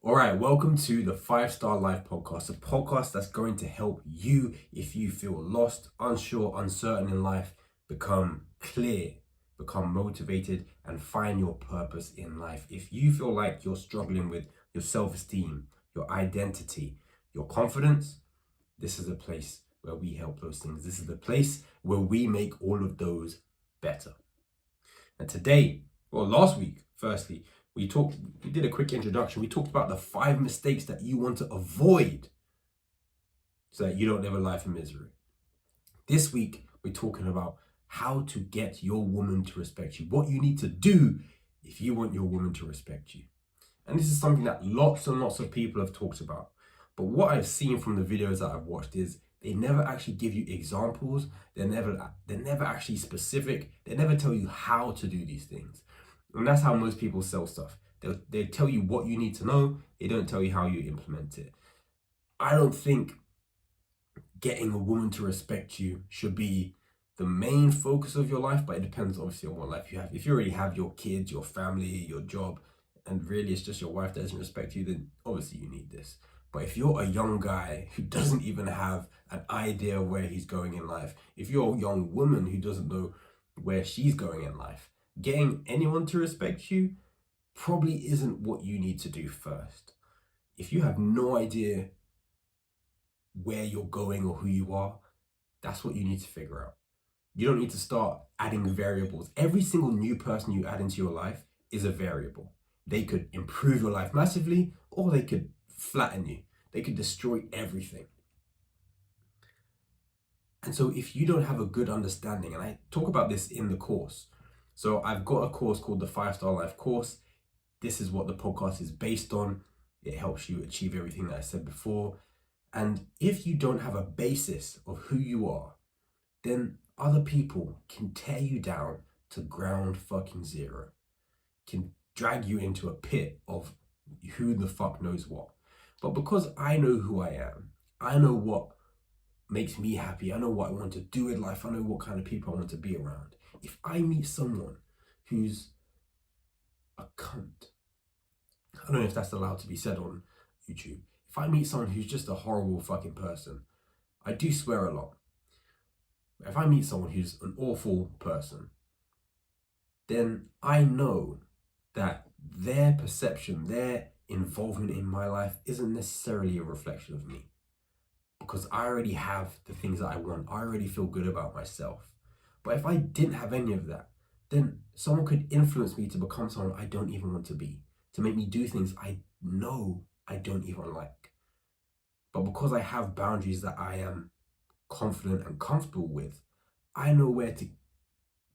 All right, welcome to the 5-Star Life Podcast, a podcast that's going to help you if you feel lost, unsure, uncertain in life, become clear, become motivated, and find your purpose in life. If you feel like you're struggling with your self-esteem, your identity, your confidence, this is a place where we help those things. This is the place where we make all of those better. And today, last week, firstly, we did a quick introduction. We talked about the 5 mistakes that you want to avoid so that you don't live a life of misery. This week, we're talking about how to get your woman to respect you, what you need to do if you want your woman to respect you. And this is something that lots and lots of people have talked about. But what I've seen from the videos that I've watched is they never actually give you examples. They're never actually specific. They never tell you how to do these things. And that's how most people sell stuff. They tell you what you need to know. They don't tell you how you implement it. I don't think getting a woman to respect you should be the main focus of your life, but it depends obviously on what life you have. If you already have your kids, your family, your job, and really it's just your wife that doesn't respect you, then obviously you need this. But if you're a young guy who doesn't even have an idea of where he's going in life, if you're a young woman who doesn't know where she's going in life, getting anyone to respect you probably isn't what you need to do first. If you have no idea where you're going or who you are, that's what you need to figure out. You don't need to start adding variables. Every single new person you add into your life is a variable. They could improve your life massively, or they could flatten you. They could destroy everything. And so if you don't have a good understanding, and I talk about this in the course. So I've got a course called the 5-Star Life course. This is what the podcast is based on. It helps you achieve everything that I said before. And if you don't have a basis of who you are, then other people can tear you down to ground fucking zero, can drag you into a pit of who the fuck knows what. But because I know who I am, I know what makes me happy, I know what I want to do in life, I know what kind of people I want to be around. If I meet someone who's a cunt, I don't know if that's allowed to be said on YouTube. If I meet someone who's just a horrible fucking person, I do swear a lot. If I meet someone who's an awful person, then I know that their perception, their involvement in my life isn't necessarily a reflection of me. Because I already have the things that I want. I already feel good about myself. But if I didn't have any of that, then someone could influence me to become someone I don't even want to be, to make me do things I know I don't even like. But because I have boundaries that I am confident and comfortable with, I know where to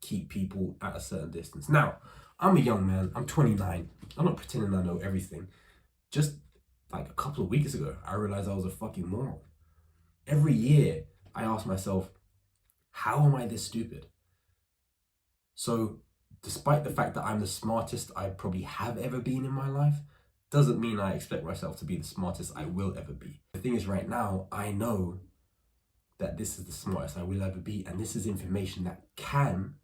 keep people at a certain distance. Now, I'm a young man, I'm 29. I'm not pretending I know everything. Just like a couple of weeks ago, I realized I was a fucking moron. Every year, I ask myself, how am I this stupid? So, despite the fact that I'm the smartest I probably have ever been in my life, doesn't mean I expect myself to be the smartest I will ever be. The thing is, right now, I know that this is the smartest I will ever be, and this is information that can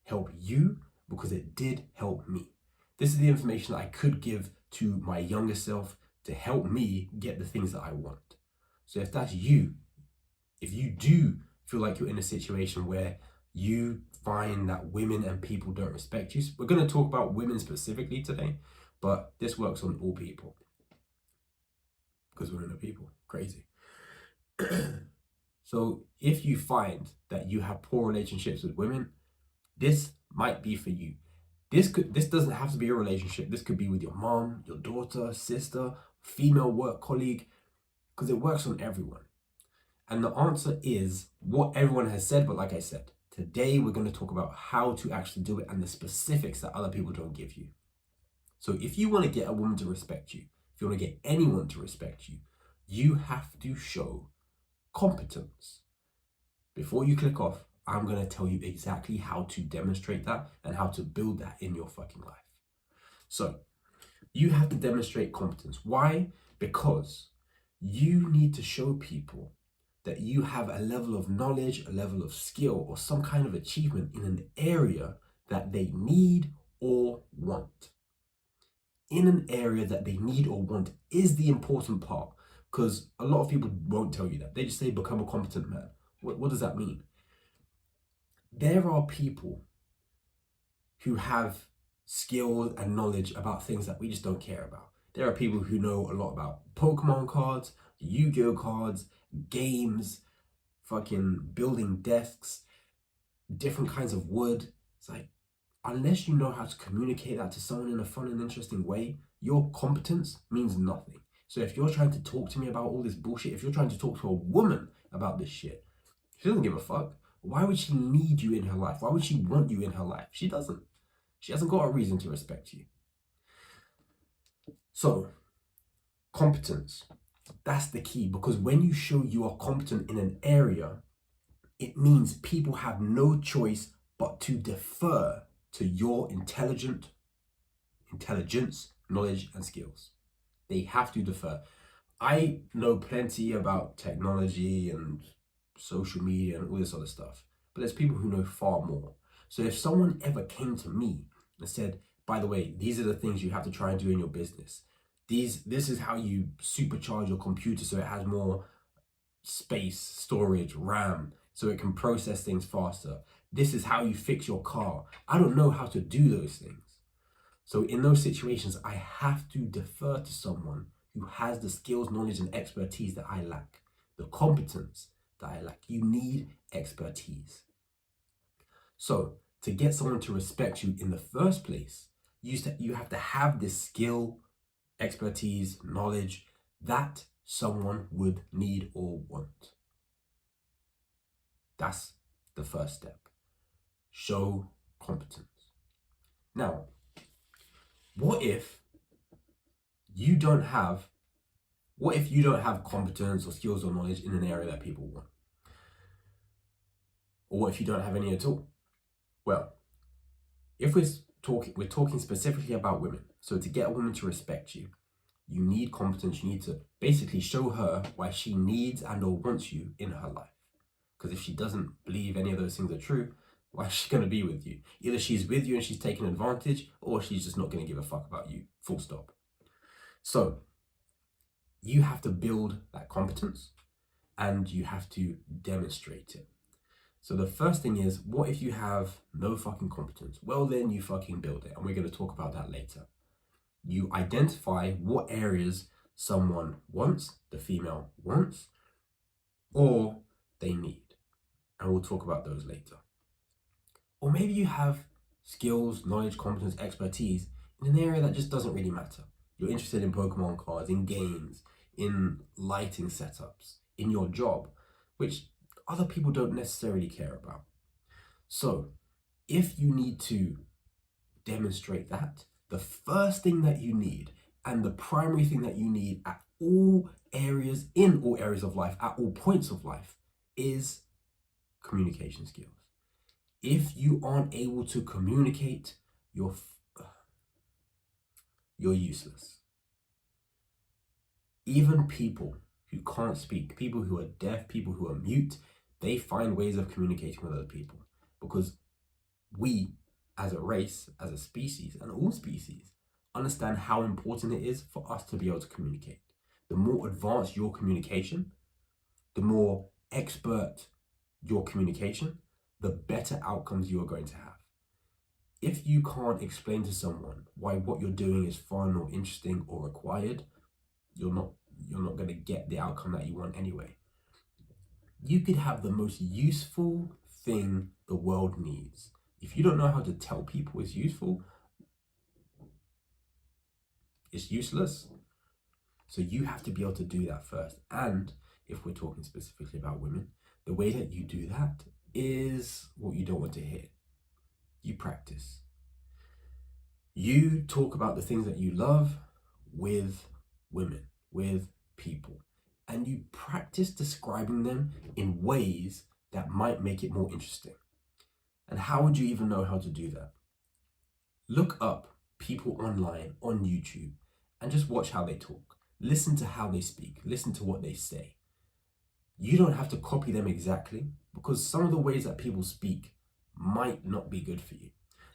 help you because it did help me. This is the information that I could give to my younger self to help me get the things that I want. So if that's you, if you do feel like you're in a situation where you find that women and people don't respect you, we're going to talk about women specifically today, but this works on all people because women are people. Crazy. So if you find that you have poor relationships with women, this might be for you. This doesn't have to be a relationship. This could be with your mom, your daughter, sister, female work colleague, because it works on everyone. And the answer is what everyone has said, but like I said, today we're going to talk about how to actually do it and the specifics that other people don't give you. So if you want to get a woman to respect you, if you want to get anyone to respect you, you have to show competence. Before you click off, I'm going to tell you exactly how to demonstrate that and how to build that in your fucking life. So you have to demonstrate competence. Why? Because you need to show people that you have a level of knowledge, a level of skill, or some kind of achievement in an area that they need or want. in an area that they need or want is the important part. Because a lot of people won't tell you that. They just say become a competent man. What does that mean? There are people who have skill and knowledge about things that we just don't care about. There are people who know a lot about Pokemon cards, Yu-Gi-Oh cards, games, fucking building desks, different kinds of wood. It's like, unless you know how to communicate that to someone in a fun and interesting way, your competence means nothing. So if you're trying to talk to me about all this bullshit, if you're trying to talk to a woman about this shit, she doesn't give a fuck. Why would she need you in her life? Why would she want you in her life? She doesn't. She hasn't got a reason to respect you. So, competence. That's the key, because when you show you are competent in an area, it means people have no choice but to defer to your intelligence, knowledge, and skills. They have to defer. I know plenty about technology and social media and all this other stuff, but there's people who know far more. So if someone ever came to me and said, by the way, these are the things you have to try and do in your business. This is how you supercharge your computer so it has more space, storage, RAM, so it can process things faster. This is how you fix your car. I don't know how to do those things. So in those situations, I have to defer to someone who has the skills, knowledge, and expertise that I lack, the competence that I lack. You need expertise. So to get someone to respect you in the first place, you have to have this skill, expertise, knowledge that someone would need or want. That's the first step. Show competence. Now, what if you don't have competence or skills or knowledge in an area that people want? Or what if you don't have any at all? Well, if we're talking specifically about women. So to get a woman to respect you, you need competence. You need to basically show her why she needs and or wants you in her life. Because if she doesn't believe any of those things are true, why is she going to be with you? Either she's with you and she's taking advantage, or she's just not going to give a fuck about you. Full stop. So you have to build that competence and you have to demonstrate it. So the first thing is, what if you have no fucking competence? Well, then you fucking build it. And we're going to talk about that later. You identify what areas someone wants, the female wants, or they need. And we'll talk about those later. Or maybe you have skills, knowledge, competence, expertise in an area that just doesn't really matter. You're interested in Pokemon cards, in games, in lighting setups, in your job, which other people don't necessarily care about. So if you need to demonstrate that, the first thing that you need and the primary thing that you need at all areas, in all areas of life, at all points of life, is communication skills. If you aren't able to communicate, you're useless. Even people who can't speak, people who are deaf, people who are mute, they find ways of communicating with other people, because we, as a race, as a species, and all species, understand how important it is for us to be able to communicate. The more advanced your communication, the more expert your communication, the better outcomes you are going to have. If you can't explain to someone why what you're doing is fun or interesting or required, you're not going to get the outcome that you want anyway. You could have the most useful thing the world needs. If you don't know how to tell people it's useful, it's useless. So you have to be able to do that first. And if we're talking specifically about women, the way that you do that is what you don't want to hear. You practice. You talk about the things that you love with women, with people, and you practice describing them in ways that might make it more interesting. And how would you even know how to do that? Look up people online on YouTube and just watch how they talk. Listen to how they speak. Listen to what they say. You don't have to copy them exactly, because some of the ways that people speak might not be good for you.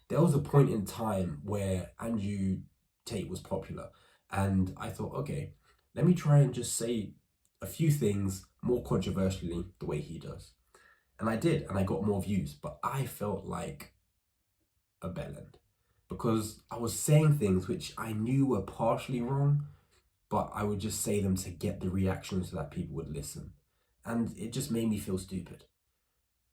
There was a point in time where Andrew Tate was popular. And I thought, okay, let me try and just say a few things more controversially the way he does. And I did, and I got more views, but I felt like a bellend because I was saying things which I knew were partially wrong, but I would just say them to get the reaction so that people would listen. And it just made me feel stupid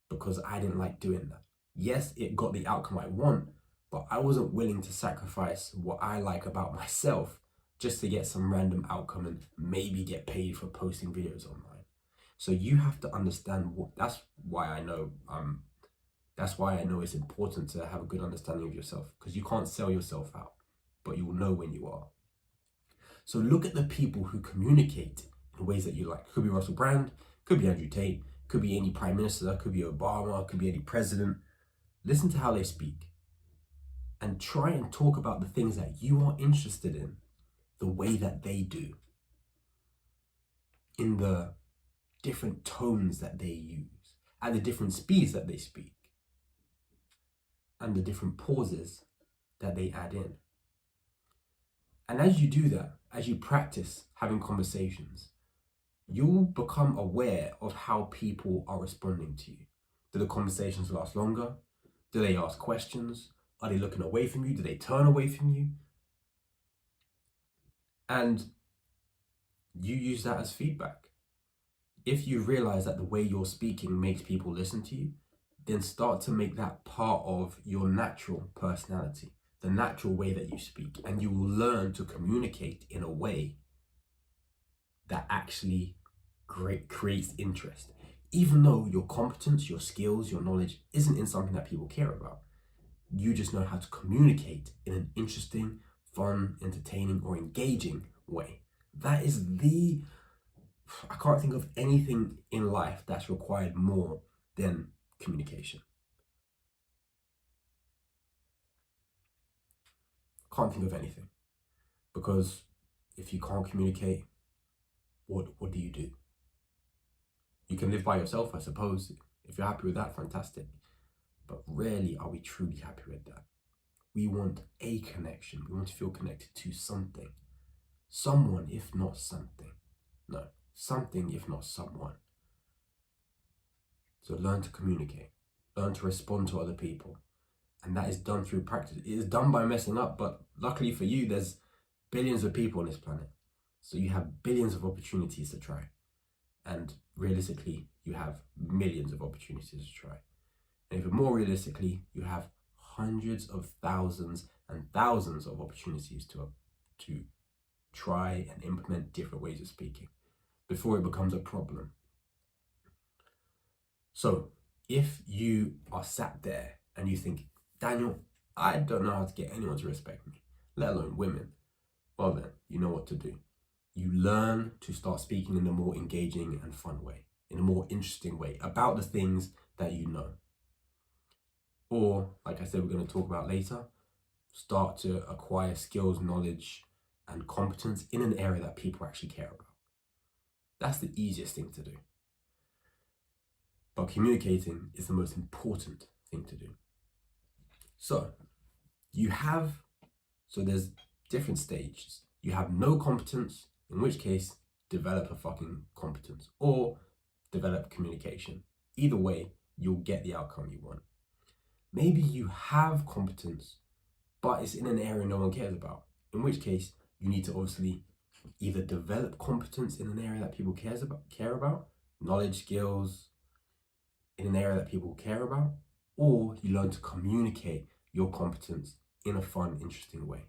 because I didn't like doing that. Yes, it got the outcome I want, but I wasn't willing to sacrifice what I like about myself just to get some random outcome and maybe get paid for posting videos online. So you have to understand that's why I know it's important to have a good understanding of yourself, because you can't sell yourself out, but you will know when you are. So look at the people who communicate in ways that you like. Could be Russell Brand, could be Andrew Tate, could be any prime minister, could be Obama, could be any president. Listen to how they speak and try and talk about the things that you are interested in the way that they do, in the different tones that they use, at the different speeds that they speak, and the different pauses that they add in. And as you do that, as you practice having conversations, you'll become aware of how people are responding to you. Do the conversations last longer? Do they ask questions? Are they looking away from you? Do they turn away from you? And you use that as feedback. If you realize that the way you're speaking makes people listen to you, then start to make that part of your natural personality, the natural way that you speak, and you will learn to communicate in a way that actually creates interest. Even though your competence, your skills, your knowledge isn't in something that people care about, you just know how to communicate in an interesting, fun, entertaining, or engaging way. That is I can't think of anything in life that's required more than communication. Can't think of anything. Because if you can't communicate, what do? You can live by yourself, I suppose. If you're happy with that, fantastic. But rarely are we truly happy with that. We want a connection. We want to feel connected to something. Someone, if not something. No, something, if not someone. So learn to communicate. Learn to respond to other people. And that is done through practice. It is done by messing up, but luckily for you, there's billions of people on this planet. So you have billions of opportunities to try. And realistically, you have millions of opportunities to try. And even more realistically, you have hundreds of thousands and thousands of opportunities to try and implement different ways of speaking before it becomes a problem. So if you are sat there and you think, Daniel, I don't know how to get anyone to respect me, let alone women, well then, you know what to do. You learn to start speaking in a more engaging and fun way, in a more interesting way about the things that you know. Or, like I said, we're going to talk about later, start to acquire skills, knowledge, and competence in an area that people actually care about. That's the easiest thing to do. But communicating is the most important thing to do. So there's different stages. You have no competence, in which case, develop a fucking competence or develop communication. Either way, you'll get the outcome you want. Maybe you have competence, but it's in an area no one cares about, in which case you need to obviously either develop competence in an area that people care about, knowledge, skills in an area that people care about, or you learn to communicate your competence in a fun, interesting way.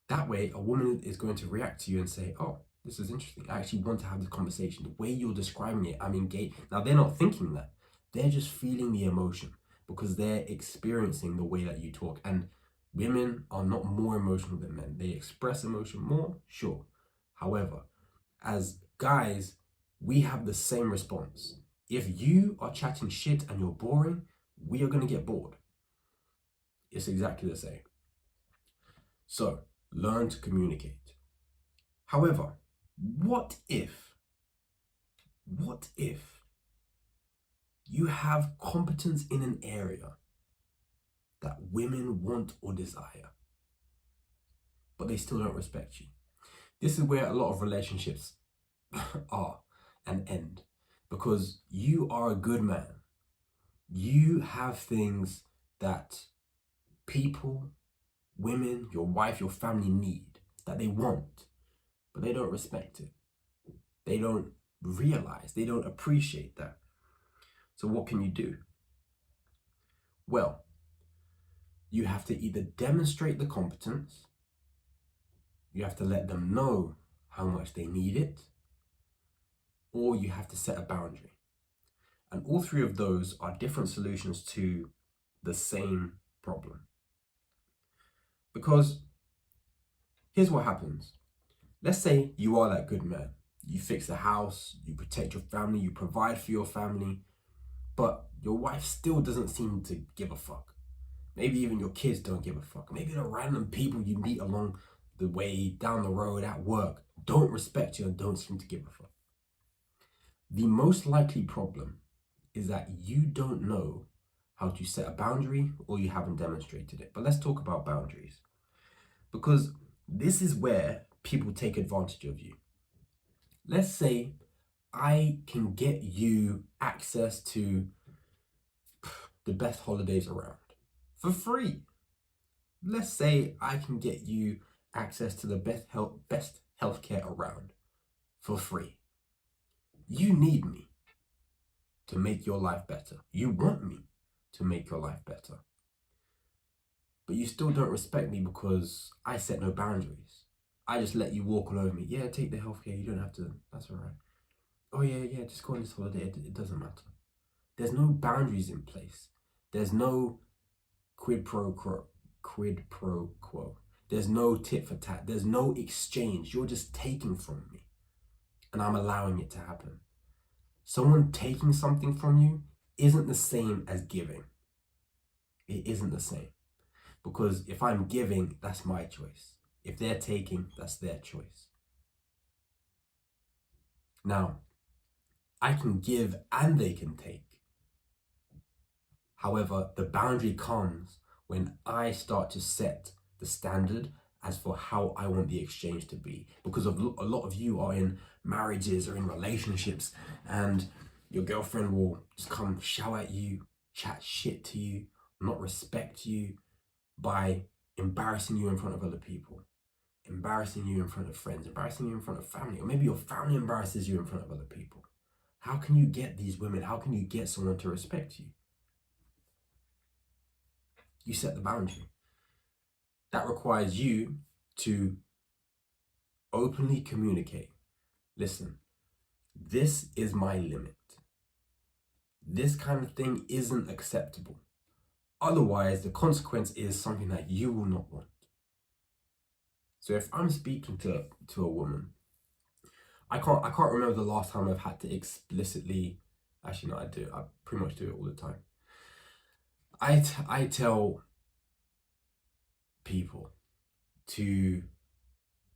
That way, a woman is going to react to you and say, oh, this is interesting. I actually want to have this conversation. The way you're describing it, I'm engaged. Now, they're not thinking that. They're just feeling the emotion because they're experiencing the way that you talk. And women are not more emotional than men. They express emotion more, sure. However, as guys, we have the same response. If you are chatting shit and you're boring, we are going to get bored. It's exactly the same. So, learn to communicate. However, what if you have competence in an area that women want or desire? but they still don't respect you. This is where a lot of relationships are and end, because you are a good man. You have things that people, women, your wife, your family need, that they want, but they don't respect it. They don't realize, they don't appreciate that. So what can you do? Well, you have to either demonstrate the competence, you have to let them know how much they need it, or you have to set a boundary. And all three of those are different solutions to the same problem. Because here's what happens. Let's say you are that good man. You fix the house, you protect your family, you provide for your family, but your wife still doesn't seem to give a fuck. Maybe even your kids don't give a fuck. Maybe the random people you meet along the way, down the road, at work, don't respect you and don't seem to give a fuck. The most likely problem is that you don't know how to set a boundary, or you haven't demonstrated it. But let's talk about boundaries, because this is where people take advantage of you. Let's say I can get you access to the best holidays around for free. Let's say I can get you access to the best healthcare around for free. You need me to make your life better. You want me to make your life better. But you still don't respect me because I set no boundaries. I just let you walk all over me. Yeah, take the healthcare. You don't have to. That's all right. Oh yeah, just go on this holiday. It doesn't matter. There's no boundaries in place. There's no quid pro quo. There's no tit for tat. There's no exchange. You're just taking from me, and I'm allowing it to happen. Someone taking something from you isn't the same as giving. It isn't the same. Because if I'm giving, that's my choice. If they're taking, that's their choice. Now, I can give and they can take. However, the boundary comes when I start to set the standard as for how I want the exchange to be. Because a lot of you are in marriages or in relationships, and your girlfriend will just come shout at you, chat shit to you, not respect you by embarrassing you in front of other people, embarrassing you in front of friends, embarrassing you in front of family, or maybe your family embarrasses you in front of other people. How can you get these women? How can you get someone to respect you? You set the boundary. That requires you to openly communicate. Listen, this is my limit. This kind of thing isn't acceptable. Otherwise, the consequence is something that you will not want. So if I'm speaking to a woman, I can't remember the last time I've had to explicitly, actually no, I do. I pretty much do it all the time. I tell people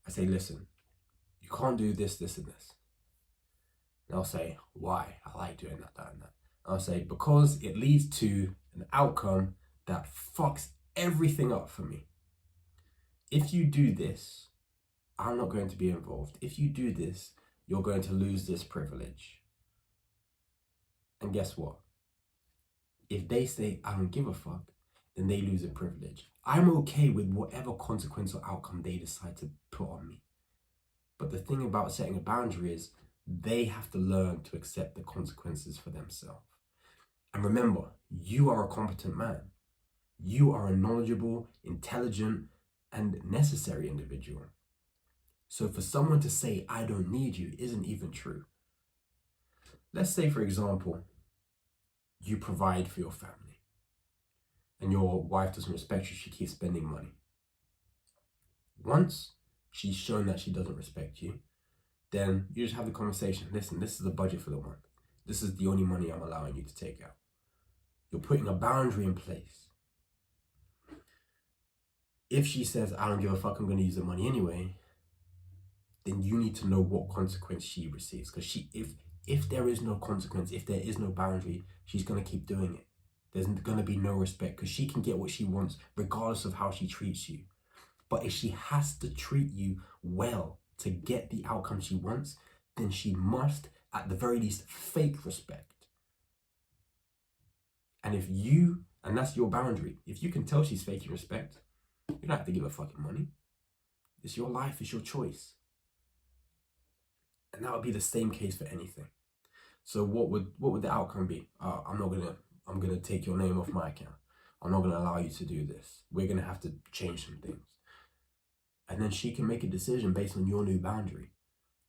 I say, listen, you can't do this, this, and this. And I'll say, why? I like doing that, and that. I'll say, because it leads to an outcome that fucks everything up for me. If you do this, I'm not going to be involved. If you do this, you're going to lose this privilege. And guess what? If they say, I don't give a fuck, then they lose a privilege. I'm okay with whatever consequence or outcome they decide to put on me. But the thing about setting a boundary is they have to learn to accept the consequences for themselves. And remember, you are a competent man. You are a knowledgeable, intelligent, and necessary individual. So for someone to say, I don't need you, isn't even true. Let's say, for example, you provide for your family and your wife doesn't respect you, she keeps spending money. Once she's shown that she doesn't respect you, then you just have the conversation. Listen, this is the budget for the month. This is the only money I'm allowing you to take out. You're putting a boundary in place. If she says, I don't give a fuck, I'm going to use the money anyway, then you need to know what consequence she receives. Because if there is no consequence, if there is no boundary, she's going to keep doing it. There's going to be no respect because she can get what she wants regardless of how she treats you. But if she has to treat you well to get the outcome she wants, then she must, at the very least, fake respect. And and that's your boundary, if you can tell she's faking respect, you don't have to give her fucking money. It's your life, it's your choice. And that would be the same case for anything. So what would the outcome be? I'm gonna take your name off my account. I'm not gonna allow you to do this. We're gonna have to change some things. And then she can make a decision based on your new boundary.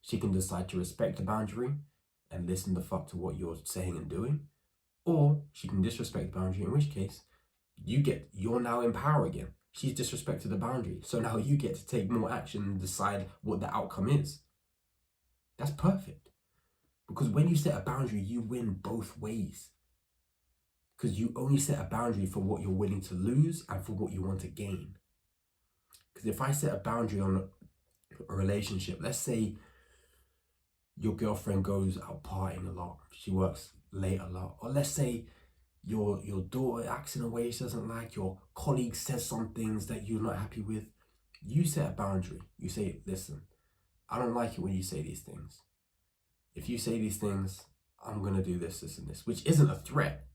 She can decide to respect the boundary and listen the fuck to what you're saying and doing. Or she can disrespect the boundary, in which case you're now in power again. She's disrespected the boundary. So now you get to take more action and decide what the outcome is. That's perfect. Because when you set a boundary, you win both ways. Because you only set a boundary for what you're willing to lose and for what you want to gain. Because if I set a boundary on a relationship, let's say your girlfriend goes out partying a lot, she works late a lot, or let's say your daughter acts in a way she doesn't like, your colleague says some things that you're not happy with, you set a boundary. You say, listen, I don't like it when you say these things. If you say these things, I'm going to do this, this, and this, which isn't a threat.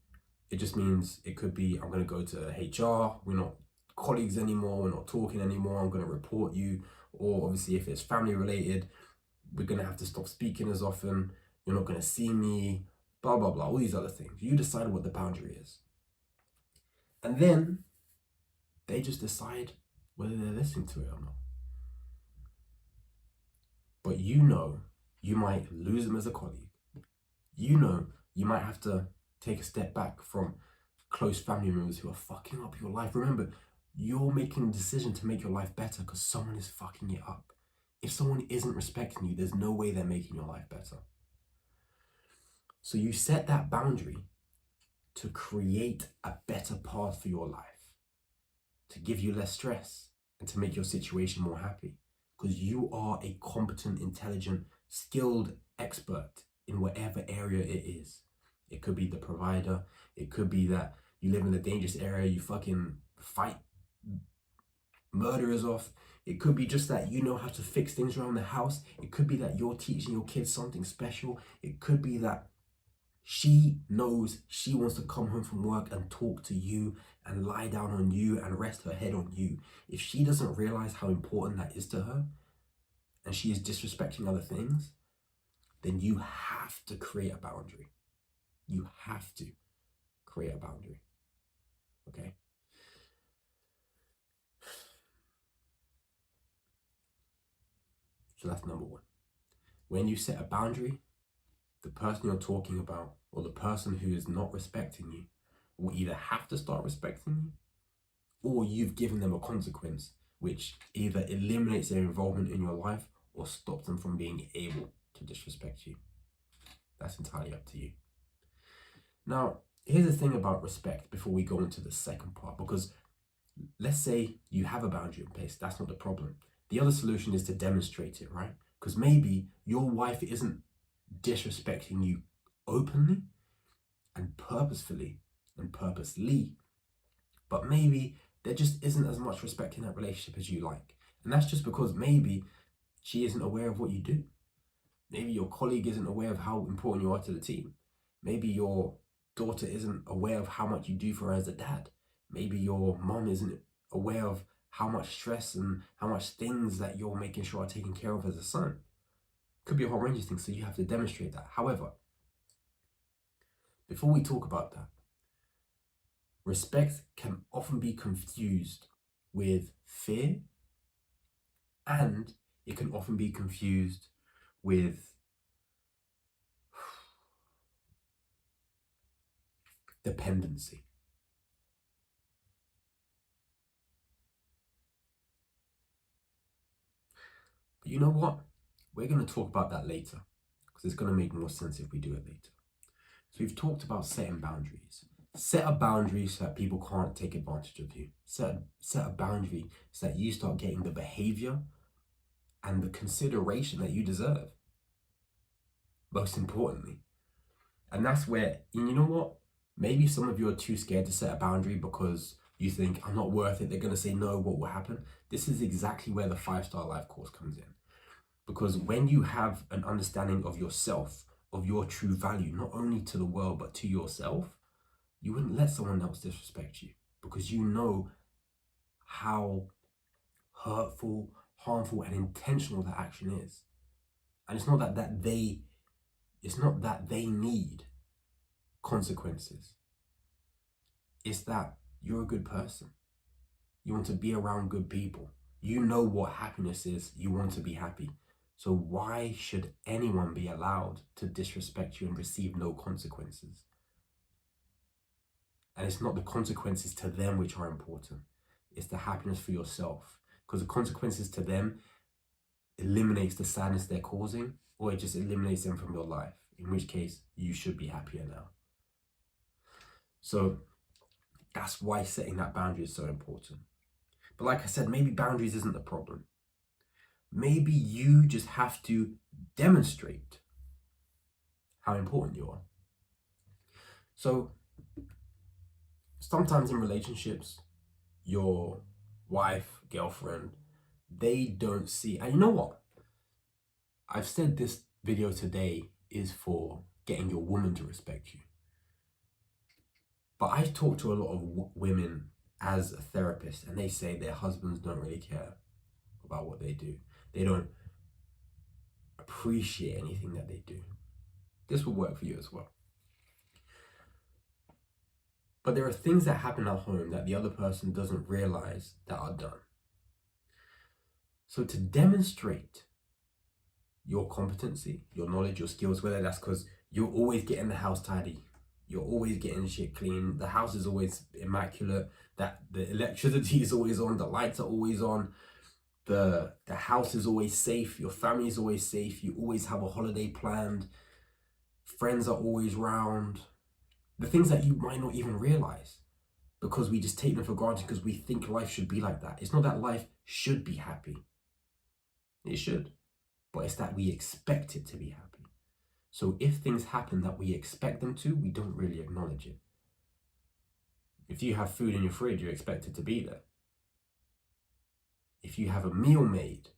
It just means it could be, I'm going to go to HR, we're not colleagues anymore, we're not talking anymore, I'm going to report you. Or obviously if it's family related, we're going to have to stop speaking as often, you're not going to see me, blah, blah, blah, all these other things. You decide what the boundary is. And then they just decide whether they're listening to it or not. But you might lose them as a colleague. You might have to take a step back from close family members who are fucking up your life. Remember, you're making a decision to make your life better because someone is fucking it up. If someone isn't respecting you, there's no way they're making your life better. So you set that boundary to create a better path for your life, to give you less stress and to make your situation more happy. Because you are a competent, intelligent, skilled expert in whatever area it is. It could be the provider. It could be that you live in a dangerous area, you fucking fight murderers off. It could be just that you know how to fix things around the house. It could be that you're teaching your kids something special. It could be that she knows she wants to come home from work and talk to you and lie down on you and rest her head on you. If she doesn't realize how important that is to her and she is disrespecting other things, then you have to create a boundary. You have to create a boundary. Okay? So that's number one. When you set a boundary, the person you're talking about or the person who is not respecting you will either have to start respecting you or you've given them a consequence which either eliminates their involvement in your life or stops them from being able to disrespect you. That's entirely up to you. Now, here's the thing about respect before we go into the second part, because let's say you have a boundary in place, that's not the problem. The other solution is to demonstrate it, right? Because maybe your wife isn't disrespecting you openly and purposefully and purposely, but maybe there just isn't as much respect in that relationship as you like. And that's just because maybe she isn't aware of what you do. Maybe your colleague isn't aware of how important you are to the team. Maybe your daughter isn't aware of how much you do for her as a dad. Maybe your mom isn't aware of how much stress and how much things that you're making sure are taken care of as a son. Could be a whole range of things, so you have to demonstrate that. However, before we talk about that, respect can often be confused with fear, and it can often be confused with dependency. But you know what? We're going to talk about that later because it's going to make more sense if we do it later. So we've talked about setting boundaries. Set a boundary so that people can't take advantage of you. Set a boundary so that you start getting the behavior and the consideration that you deserve. Most importantly. And that's where, and you know what? Maybe some of you are too scared to set a boundary because You think, I'm not worth it, they're going to say no, what will happen? This is exactly where the 5-star life course comes in. Because when you have an understanding of yourself, of your true value, not only to the world, but to yourself, you wouldn't let someone else disrespect you, because you know how hurtful, harmful, and intentional that action is. And it's not that they need consequences. It's that you're a good person. You want to be around good people. You know what happiness is. You want to be happy. So why should anyone be allowed to disrespect you and receive no consequences? And it's not the consequences to them which are important. It's the happiness for yourself. Because the consequences to them eliminates the sadness they're causing, or it just eliminates them from your life, in which case you should be happier now. So that's why setting that boundary is so important. But like I said, maybe boundaries isn't the problem. Maybe you just have to demonstrate how important you are. So sometimes in relationships, your wife, girlfriend, they don't see, and you know what? I've said this video today is for getting your woman to respect you. But I talk to a lot of women as a therapist, and they say their husbands don't really care about what they do. They don't appreciate anything that they do. This will work for you as well. But there are things that happen at home that the other person doesn't realize that are done. So to demonstrate your competency, your knowledge, your skills, whether that's because you're always getting the house tidy, you're always getting shit clean, the house is always immaculate, that the electricity is always on, the lights are always on, the house is always safe, your family is always safe, you always have a holiday planned, friends are always round, the things that you might not even realize because we just take them for granted because we think life should be like that. It's not that life should be happy. It should, but it's that we expect it to be happy. So if things happen that we expect them to, we don't really acknowledge it. If you have food in your fridge, you expect it to be there. If you have a meal made,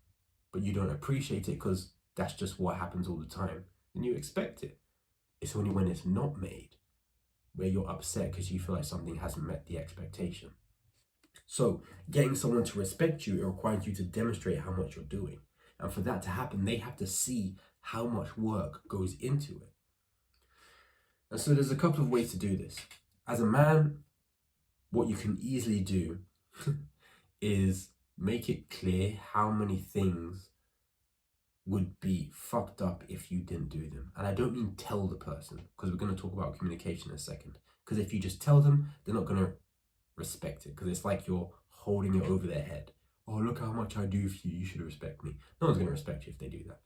but you don't appreciate it because that's just what happens all the time, then you expect it. It's only when it's not made where you're upset because you feel like something hasn't met the expectation. So getting someone to respect you, it requires you to demonstrate how much you're doing. And for that to happen, they have to see how much work goes into it. And so there's a couple of ways to do this. As a man, what you can easily do is make it clear how many things would be fucked up if you didn't do them. And I don't mean tell the person, because we're going to talk about communication in a second. Because if you just tell them, they're not going to respect it, because it's like you're holding it over their head. Oh, look how much I do for you, you should respect me. No one's going to respect you if they do that.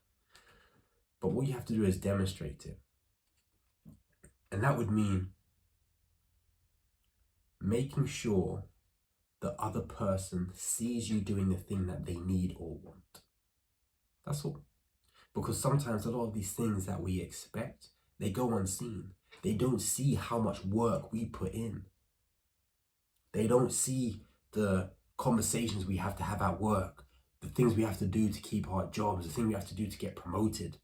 But what you have to do is demonstrate it. And that would mean making sure the other person sees you doing the thing that they need or want. That's all. Because sometimes a lot of these things that we expect, they go unseen. They don't see how much work we put in. They don't see the conversations we have to have at work, the things we have to do to keep our jobs, the things we have to do to get promoted.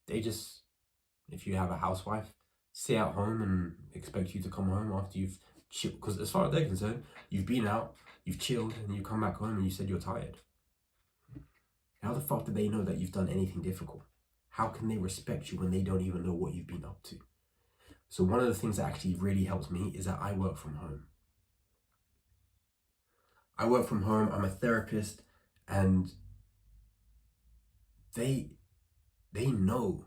They just, if you have a housewife, stay at home and expect you to come home after you've chilled. Because as far as they're concerned, you've been out, you've chilled, and you come back home and you said you're tired. How the fuck do they know that you've done anything difficult? How can they respect you when they don't even know what you've been up to? So one of the things that actually really helps me is that I work from home. I work from home, I'm a therapist, and they know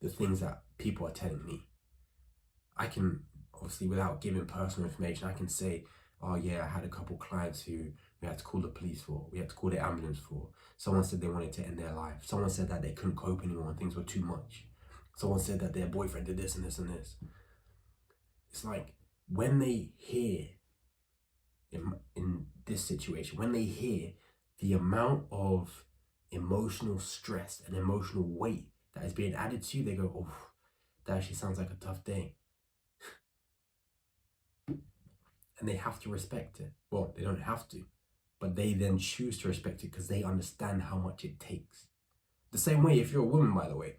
the things that people are telling me. I can, obviously without giving personal information, I can say, oh yeah, I had a couple clients who we had to call the police for, we had to call the ambulance for. Someone said they wanted to end their life. Someone said that they couldn't cope anymore and things were too much. Someone said that their boyfriend did this and this and this. It's like, when they hear, in this situation, when they hear the amount of emotional stress and emotional weight that is being added to you, they go, oh, that actually sounds like a tough day. and they have to respect it. Well, they don't have to, but they then choose to respect it because they understand how much it takes. The same way, if you're a woman, by the way,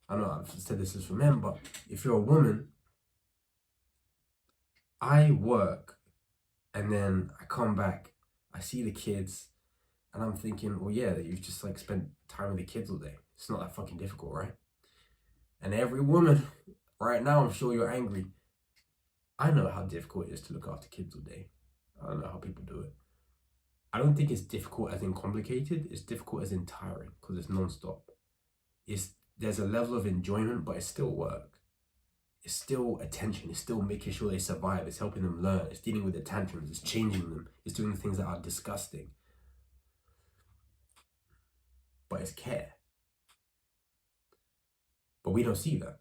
I know I've said this is for men, but if you're a woman, I work and then I come back, I see the kids, and I'm thinking, well, yeah, you've just like spent time with the kids all day. It's not that fucking difficult, right? And every woman, right now, I'm sure you're angry. I know how difficult it is to look after kids all day. I don't know how people do it. I don't think it's difficult as in complicated. It's difficult as in tiring because it's non-stop. There's a level of enjoyment, but it's still work. It's still attention. It's still making sure they survive. It's helping them learn. It's dealing with the tantrums. It's changing them. It's doing the things that are disgusting. But it's care. But we don't see that.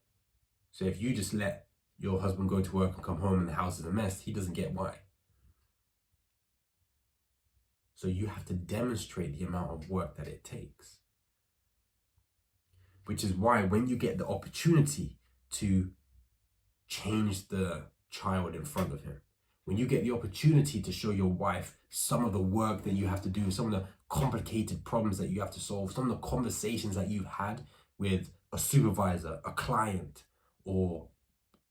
So if you just let your husband go to work and come home and the house is a mess, he doesn't get why. So you have to demonstrate the amount of work that it takes. Which is why when you get the opportunity to change the child in front of him, when you get the opportunity to show your wife some of the work that you have to do, some of the complicated problems that you have to solve, some of the conversations that you've had with a supervisor, a client, or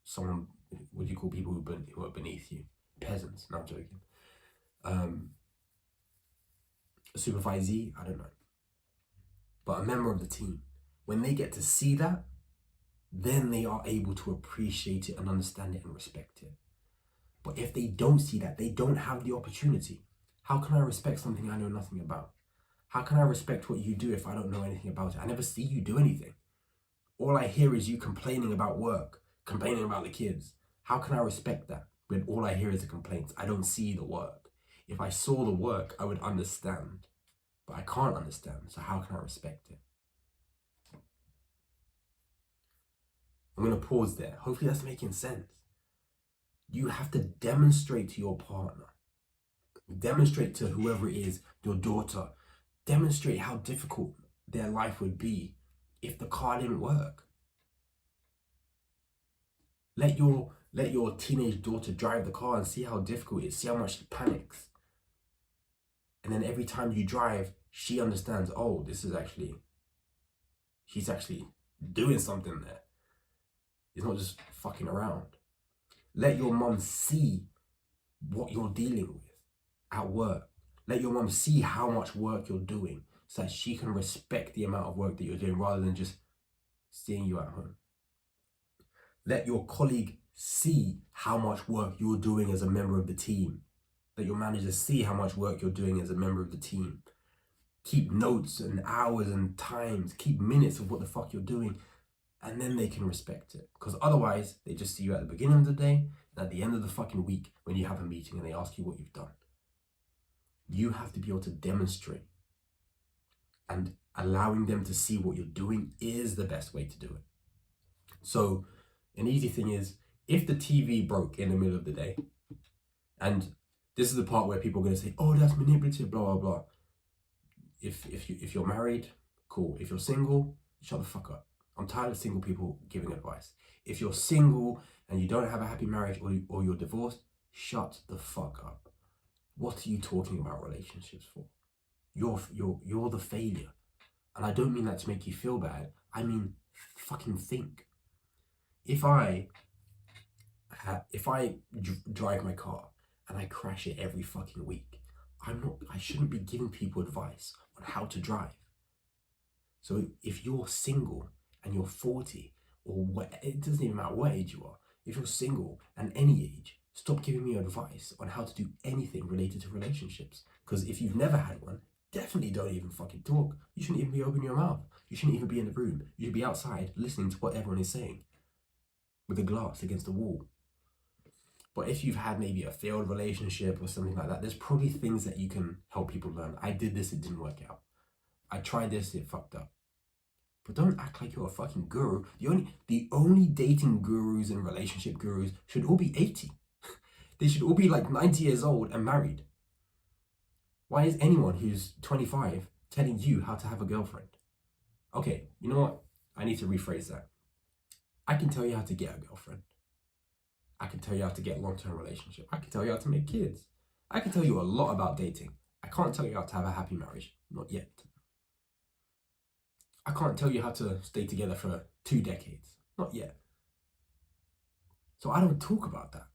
someone, what do you call people who are beneath you? Peasants, no, I'm joking. A supervisee, I don't know. But a member of the team, when they get to see that, then they are able to appreciate it and understand it and respect it. But if they don't see that, they don't have the opportunity. How can I respect something I know nothing about? How can I respect what you do if I don't know anything about it? I never see you do anything. All I hear is you complaining about work, complaining about the kids. How can I respect that when all I hear is the complaints? I don't see the work. If I saw the work, I would understand. But I can't understand, so how can I respect it? I'm going to pause there. Hopefully that's making sense. You have to demonstrate to your partner, demonstrate to whoever it is, your daughter, demonstrate how difficult their life would be if the car didn't work. Let your teenage daughter drive the car and see how difficult it is, see how much she panics. And then every time you drive, she understands, oh, she's actually doing something there. It's not just fucking around. Let your mum see what you're dealing with at work. Let your mum see how much work you're doing so that she can respect the amount of work that you're doing rather than just seeing you at home. Let your colleague see how much work you're doing as a member of the team. Let your manager see how much work you're doing as a member of the team. Keep notes and hours and times, keep minutes of what the fuck you're doing, and then they can respect it. Because otherwise, they just see you at the beginning of the day and at the end of the fucking week when you have a meeting and they ask you what you've done. You have to be able to demonstrate, and allowing them to see what you're doing is the best way to do it. So an easy thing is, if the TV broke in the middle of the day, and this is the part where people are going to say, oh, that's manipulative, blah, blah, blah. If you're married, cool. If you're single, shut the fuck up. I'm tired of single people giving advice. If you're single and you don't have a happy marriage or you're divorced, shut the fuck up. What are you talking about relationships for? You're the failure. And I don't mean that to make you feel bad. I mean, fucking think. If I drive my car and I crash it every fucking week, I shouldn't be giving people advice on how to drive. So if you're single and you're 40 or what, it doesn't even matter what age you are. If you're single and any age, stop giving me advice on how to do anything related to relationships. Because if you've never had one, definitely don't even fucking talk. You shouldn't even be opening your mouth. You shouldn't even be in the room. You should be outside listening to what everyone is saying with a glass against the wall. But if you've had maybe a failed relationship or something like that, there's probably things that you can help people learn. I did this, it didn't work out. I tried this, it fucked up. But don't act like you're a fucking guru. The only dating gurus and relationship gurus should all be 80. They should all be like 90 years old and married. Why is anyone who's 25 telling you how to have a girlfriend? Okay, you know what? I need to rephrase that. I can tell you how to get a girlfriend. I can tell you how to get a long-term relationship. I can tell you how to make kids. I can tell you a lot about dating. I can't tell you how to have a happy marriage. Not yet. I can't tell you how to stay together for 2 decades. Not yet. So I don't talk about that.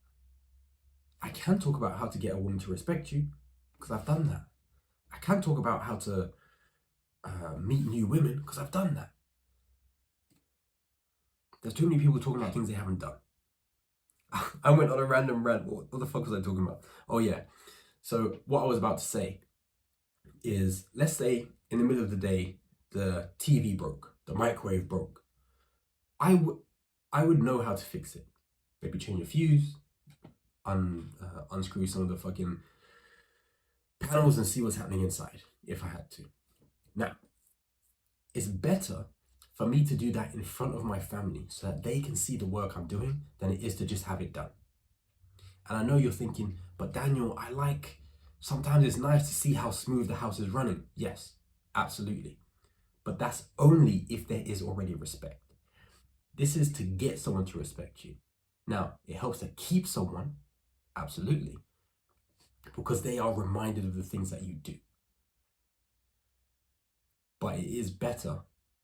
I can talk about how to get a woman to respect you, because I've done that. I can talk about how to meet new women, because I've done that. There's too many people talking about things they haven't done. I went on a random rant. What the fuck was I talking about? Oh yeah. So what I was about to say is, let's say in the middle of the day, the TV broke, the microwave broke. I would know how to fix it. Maybe change a fuse, unscrew some of the fucking panels and see what's happening inside, if I had to. Now, it's better for me to do that in front of my family so that they can see the work I'm doing than it is to just have it done. And I know you're thinking, but Daniel, sometimes it's nice to see how smooth the house is running. Yes, absolutely. But that's only if there is already respect. This is to get someone to respect you. Now, it helps to keep someone, absolutely, because they are reminded of the things that you do. But it is better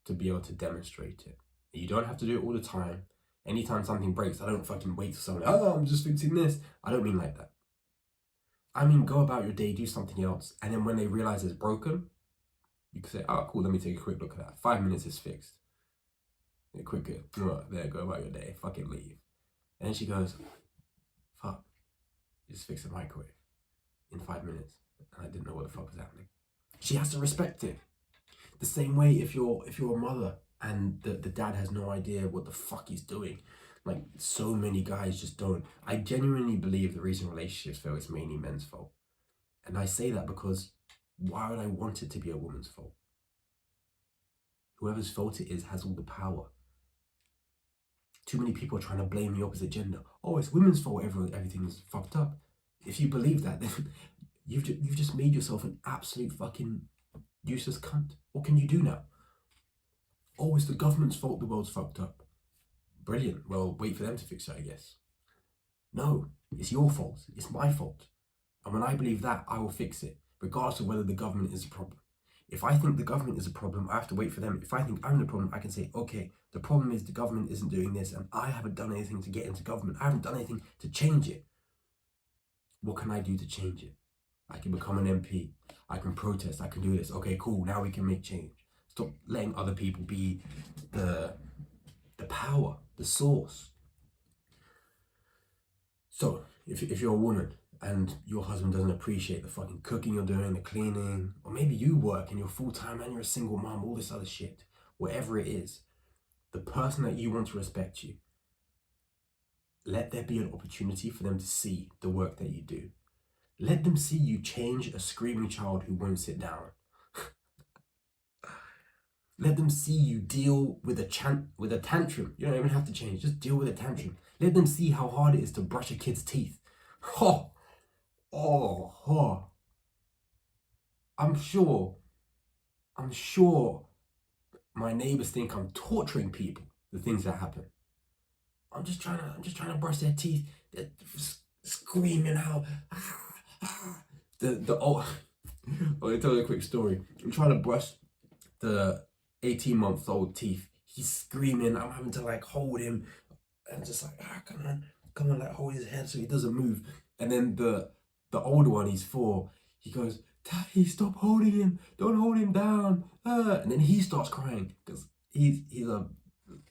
to be able to demonstrate it. You don't have to do it all the time. Anytime something breaks, I don't fucking wait for someone, I'm just fixing this. I don't mean like that. I mean, go about your day, do something else, and then when they realize it's broken, you can say, oh, cool, let me take a quick look at that. 5 minutes is fixed. Quicker, there, go about your day, fucking leave. And then she goes, fuck, you just fixed the microwave in 5 minutes, and I didn't know what the fuck was happening. She has to respect it. The same way if you're a mother and the dad has no idea what the fuck he's doing. Like, so many guys just don't. I genuinely believe the reason relationships fail is mainly men's fault. And I say that because why would I want it to be a woman's fault? Whoever's fault it is has all the power. Too many people are trying to blame the opposite gender. Oh, it's women's fault, everything's fucked up. If you believe that, then you've just made yourself an absolute fucking useless cunt. What can you do now? Oh, it's the government's fault the world's fucked up. Brilliant. Well, wait for them to fix it, I guess. No, it's your fault. It's my fault. And when I believe that, I will fix it, regardless of whether the government is a problem. If I think the government is a problem, I have to wait for them. If I think I'm the problem, I can say, okay, the problem is the government isn't doing this and I haven't done anything to get into government. I haven't done anything to change it. What can I do to change it? I can become an MP. I can protest. I can do this. Okay, cool. Now we can make change. Stop letting other people be the power, the source. So, if you're a woman and your husband doesn't appreciate the fucking cooking you're doing, the cleaning, or maybe you work and you're full-time and you're a single mom, all this other shit, whatever it is, the person that you want to respect you, let there be an opportunity for them to see the work that you do. Let them see you change a screaming child who won't sit down. Let them see you deal with a tantrum. You don't even have to change, just deal with a tantrum. Let them see how hard it is to brush a kid's teeth. I'm sure my neighbors think I'm torturing people, the things that happen. I'm just trying to brush their teeth. They're screaming out. I'll tell you a quick story. I'm trying to brush the 18-month-old teeth. He's screaming. I'm having to like hold him and just like, come on, like hold his head so he doesn't move. And then the older one, he's 4. He goes, Daddy, stop holding him. Don't hold him down. And then he starts crying because he's a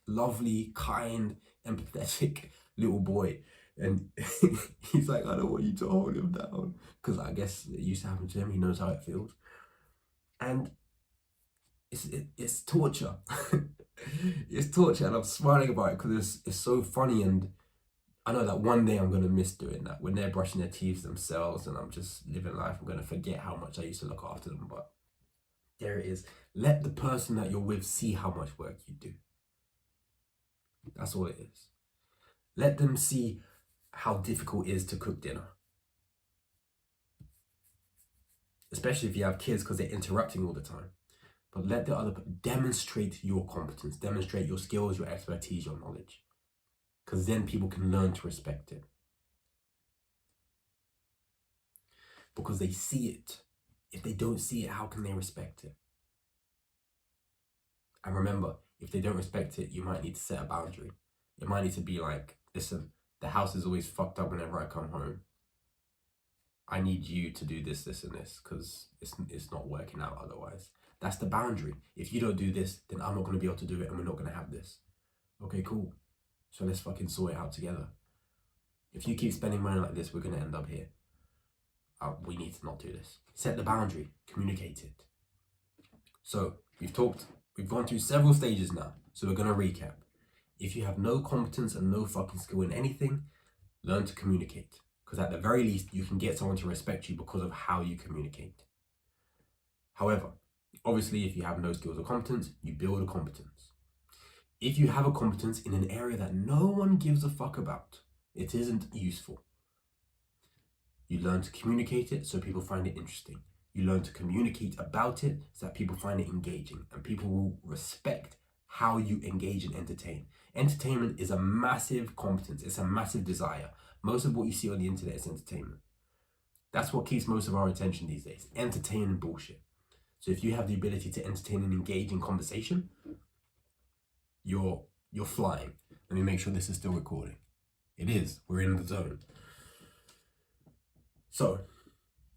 lovely, kind, empathetic little boy. And he's like, I don't want you to hold him down. Because I guess it used to happen to him. He knows how it feels. And it's torture. It's torture, and I'm smiling about it because it's so funny, and I know that one day I'm going to miss doing that. When they're brushing their teeth themselves and I'm just living life, I'm going to forget how much I used to look after them. But there it is. Let the person that you're with see how much work you do. That's all it is. Let them see how difficult it is to cook dinner. Especially if you have kids, because they're interrupting all the time. But let the other demonstrate your competence, demonstrate your skills, your expertise, your knowledge. because then people can learn to respect it. Because they see it. If they don't see it, how can they respect it? And remember, if they don't respect it, you might need to set a boundary. It might need to be like, listen, the house is always fucked up whenever I come home. I need you to do this, this, and this, because it's not working out otherwise. That's the boundary. If you don't do this, then I'm not going to be able to do it, and we're not going to have this. Okay, cool. So let's fucking sort it out together. If you keep spending money like this, we're going to end up here. We need to not do this. Set the boundary. Communicate it. So we've gone through several stages now. So we're going to recap. If you have no competence and no fucking skill in anything, learn to communicate. Because at the very least, you can get someone to respect you because of how you communicate. However, obviously, if you have no skills or competence, you build a competence. If you have a competence in an area that no one gives a fuck about, it isn't useful. You learn to communicate it so people find it interesting. You learn to communicate about it so that people find it engaging, and people will respect how you engage and entertain. Entertainment is a massive competence. It's a massive desire. Most of what you see on the internet is entertainment. That's what keeps most of our attention these days. Entertaining bullshit. So if you have the ability to entertain and engage in conversation, you're flying. Let me make sure this is still recording. It is. We're in the zone. So,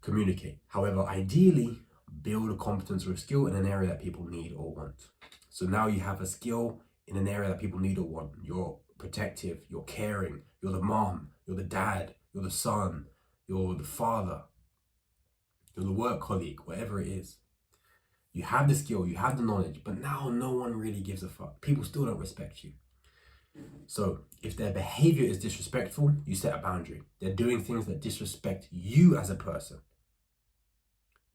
communicate. However, ideally, build a competence or a skill in an area that people need or want. So now you have a skill in an area that people need or want. You're protective, you're caring, you're the mom, you're the dad, you're the son, you're the father, you're the work colleague, whatever it is. You have the skill, you have the knowledge, but now no one really gives a fuck. People still don't respect you. So if their behavior is disrespectful, you set a boundary. They're doing things that disrespect you as a person.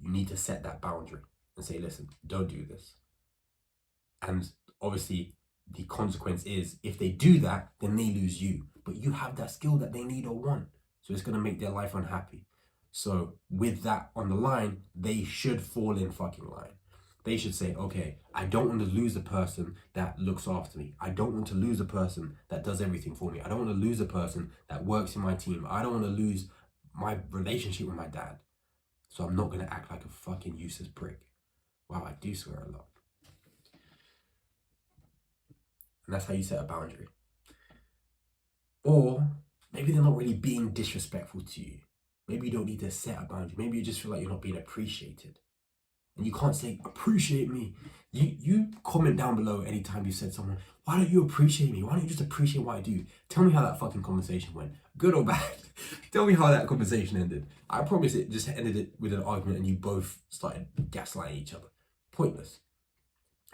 You need to set that boundary and say, listen, don't do this. And obviously the consequence is if they do that, then they lose you. But you have that skill that they need or want. So it's going to make their life unhappy. So with that on the line, they should fall in fucking line. They should say, okay, I don't want to lose a person that looks after me. I don't want to lose a person that does everything for me. I don't want to lose a person that works in my team. I don't want to lose my relationship with my dad. So I'm not going to act like a fucking useless prick. Wow, I do swear a lot. And that's how you set a boundary. Or maybe they're not really being disrespectful to you. Maybe you don't need to set a boundary. Maybe you just feel like you're not being appreciated. And you can't say, appreciate me. You comment down below anytime you said someone, why don't you appreciate me? Why don't you just appreciate what I do? Tell me how that fucking conversation went. Good or bad? Tell me how that conversation ended. I promise it just ended it with an argument and you both started gaslighting each other. Pointless.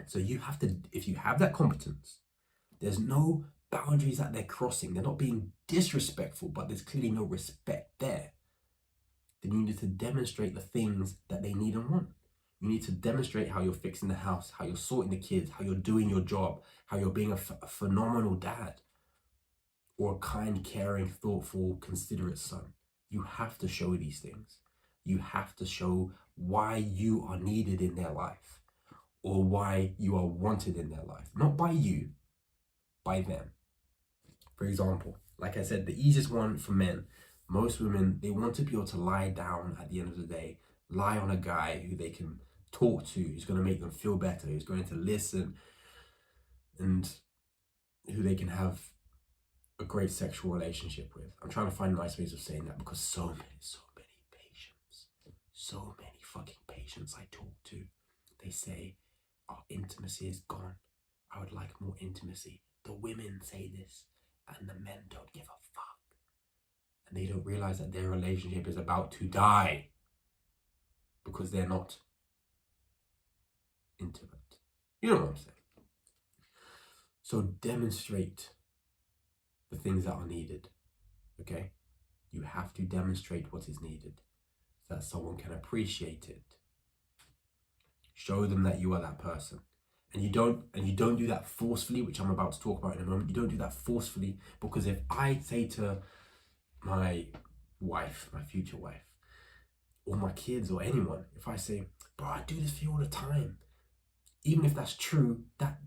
So you have to, if you have that competence, there's no boundaries that they're crossing. They're not being disrespectful, but there's clearly no respect there. Then you need to demonstrate the things that they need and want. You need to demonstrate how you're fixing the house, how you're sorting the kids, how you're doing your job, how you're being a phenomenal dad, or a kind, caring, thoughtful, considerate son. You have to show these things. You have to show why you are needed in their life, or why you are wanted in their life. Not by you, by them. For example, like I said, the easiest one for men, most women, they want to be able to lie down at the end of the day, lie on a guy who they can talk to, who's going to make them feel better, who's going to listen, and who they can have a great sexual relationship with. I'm trying to find nice ways of saying that because so many fucking patients I talk to, they say, our intimacy is gone. I would like more intimacy. The women say this and the men don't give a fuck. And they don't realize that their relationship is about to die because they're not intimate. You know what I'm saying? So demonstrate the things that are needed, okay? You have to demonstrate what is needed so that someone can appreciate it. Show them that you are that person. And you don't do that forcefully, which I'm about to talk about in a moment. You don't do that forcefully, because if I say to my wife, my future wife, or my kids or anyone, if I say, bro, I do this for you all the time, even if that's true, that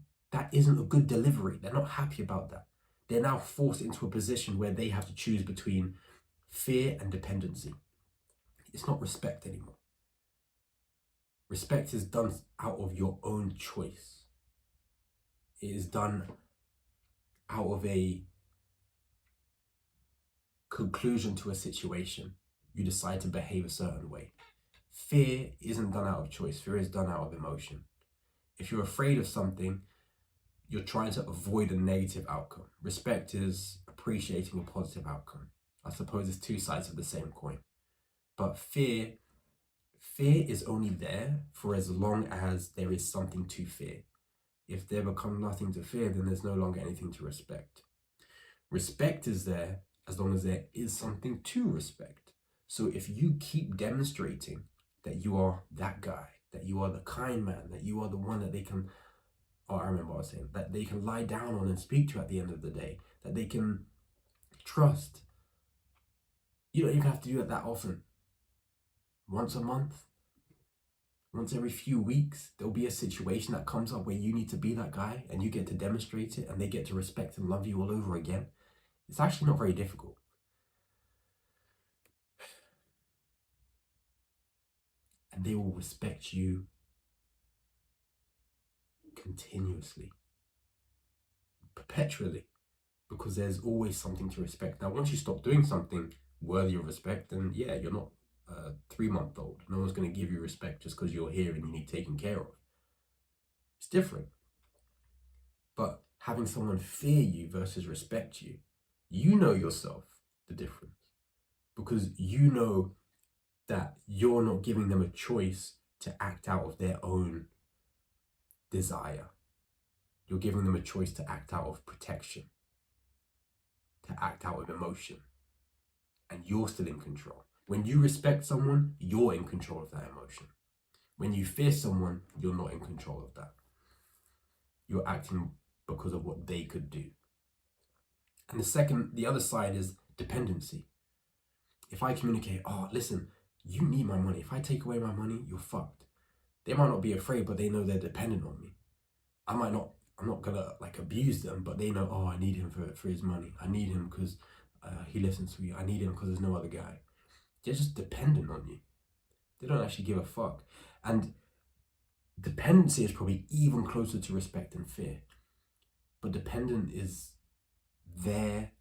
isn't a good delivery. They're not happy about that. they're now forced into a position where they have to choose between fear and dependency. It's not respect anymore. Respect is done out of your own choice. It is done out of a conclusion to a situation. You decide to behave a certain way. Fear isn't done out of choice. Fear is done out of emotion. If you're afraid of something, you're trying to avoid a negative outcome. Respect is appreciating a positive outcome. I suppose it's two sides of the same coin. But fear is only there for as long as there is something to fear. If there becomes nothing to fear, then there's no longer anything to respect. Respect is there as long as there is something to respect. So if you keep demonstrating that you are that guy, that you are the kind man, that you are the one that they can, I remember what I was saying, that they can lie down on and speak to at the end of the day, that they can trust. You don't even have to do it that often. Once a month, once every few weeks, there'll be a situation that comes up where you need to be that guy and you get to demonstrate it and they get to respect and love you all over again. It's actually not very difficult. And they will respect you continuously, perpetually, because there's always something to respect. Now, once you stop doing something worthy of respect, then yeah, you're not a 3-month-old. No one's going to give you respect just because you're here and you need taken care of. It's different. But having someone fear you versus respect you, you know yourself the difference, because you know that you're not giving them a choice to act out of their own desire. You're giving them a choice to act out of protection, to act out of emotion, and you're still in control. When you respect someone, you're in control of that emotion. When you fear someone, you're not in control of that. You're acting because of what they could do. And the other side is dependency. If I communicate, oh, listen, you need my money. If I take away my money, you're fucked. They might not be afraid, but they know they're dependent on me. I'm not gonna abuse them, but they know, oh, I need him for his money. I need him because he listens to me. I need him because there's no other guy. They're just dependent on you. They don't actually give a fuck. And dependency is probably even closer to respect and fear. But dependent is their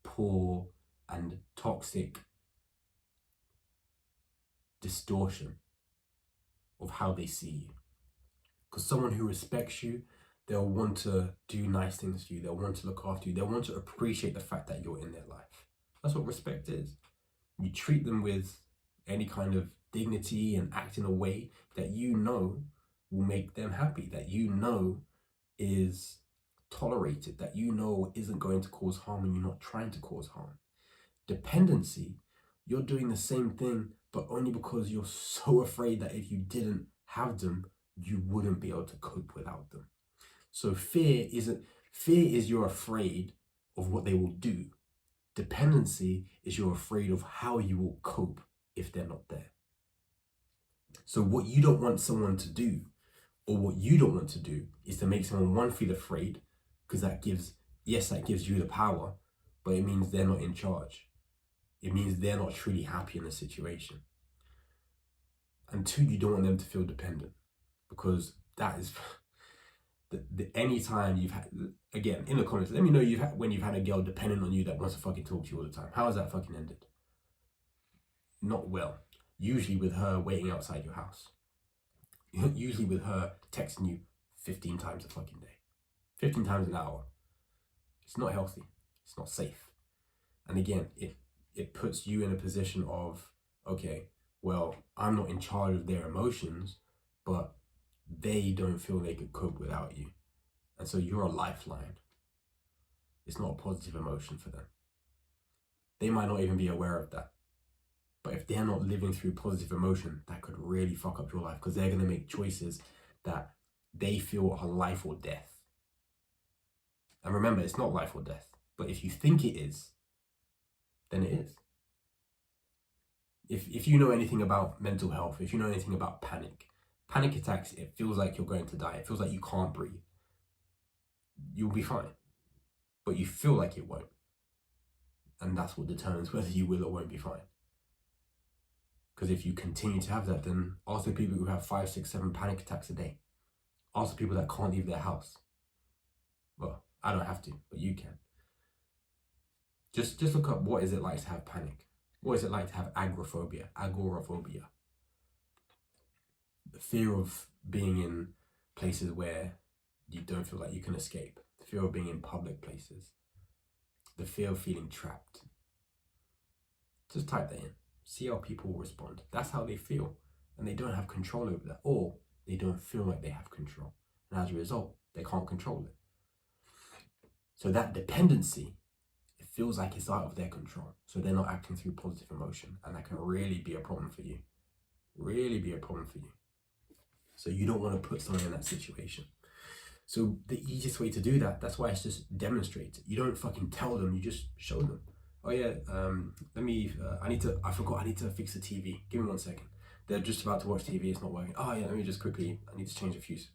poor and toxic distortion of how they see you. Because someone who respects you, they'll want to do nice things for you. They'll want to look after you. They'll want to appreciate the fact that you're in their life. That's what respect is. You treat them with any kind of dignity and act in a way that you know will make them happy, that you know is tolerated, that you know isn't going to cause harm and you're not trying to cause harm. Dependency, you're doing the same thing, but only because you're so afraid that if you didn't have them, you wouldn't be able to cope without them. So fear is you're afraid of what they will do. Dependency is you're afraid of how you will cope if they're not there. So what you don't want someone to do, or what you don't want to do, is to make someone, one, feel afraid, because that gives you the power, but it means they're not in charge. It means they're not truly happy in the situation. And two, you don't want them to feel dependent, because that is any time you've had, again, in the comments, let me know when you've had a girl dependent on you that wants to fucking talk to you all the time. How has that fucking ended? Not well. Usually with her waiting outside your house. Usually with her texting you 15 times a fucking day. 15 times an hour. It's not healthy. It's not safe. And again, it puts you in a position of, okay, well, I'm not in charge of their emotions, but they don't feel they could cope without you. And so you're a lifeline. It's not a positive emotion for them. They might not even be aware of that. But if they're not living through positive emotion, that could really fuck up your life, because they're going to make choices that they feel are life or death. And remember, it's not life or death. But if you think it is, then it is. If you know anything about mental health, if you know anything about panic attacks, it feels like you're going to die. It feels like you can't breathe. You'll be fine. but you feel like it won't. And that's what determines whether you will or won't be fine. Because if you continue to have that, then ask the people who have 5, 6, 7 panic attacks a day. Ask the people that can't leave their house. Well, I don't have to, but you can. Just look up, what is it like to have panic? What is it like to have agoraphobia? Agoraphobia. The fear of being in places where you don't feel like you can escape. The fear of being in public places. The fear of feeling trapped. Just type that in. See how people respond. That's how they feel. And they don't have control over that. Or they don't feel like they have control. And as a result, they can't control it. So that dependency, it feels like it's out of their control. So they're not acting through positive emotion. And that can really be a problem for you. Really be a problem for you. So you don't want to put someone in that situation. So the easiest way to do that, that's why it's just demonstrate. You don't fucking tell them, you just show them. Oh yeah, I forgot I need to fix the TV. Give me 1 second. They're just about to watch TV, it's not working. Oh yeah, let me just quickly, I need to change a fuse.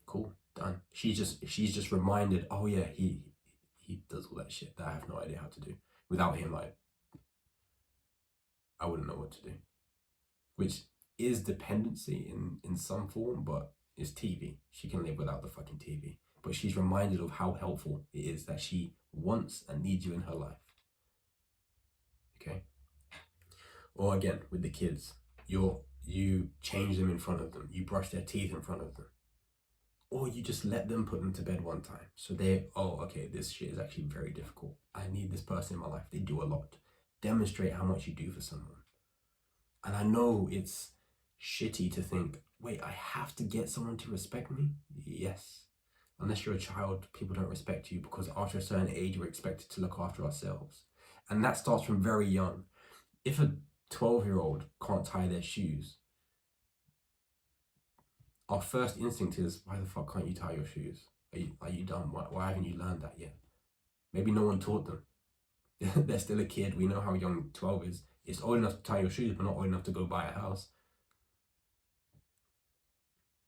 Cool, done. She's just reminded, oh yeah, he does all that shit that I have no idea how to do. Without him, I wouldn't know what to do. Which is dependency in some form, but it's TV. She can live without the fucking TV. But she's reminded of how helpful it is that she wants and needs you in her life. Okay? Or again, with the kids, you change them in front of them. You brush their teeth in front of them. Or you just let them put them to bed one time. So okay, this shit is actually very difficult. I need this person in my life. They do a lot. Demonstrate how much you do for someone. And I know it's shitty to think, wait, I have to get someone to respect me? Yes. Unless you're a child, people don't respect you because after a certain age, we're expected to look after ourselves. And that starts from very young. If a 12-year-old can't tie their shoes, our first instinct is, why the fuck can't you tie your shoes? Are you dumb? Why haven't you learned that yet? Maybe no one taught them. They're still a kid. We know how young 12 is. It's old enough to tie your shoes, but not old enough to go buy a house.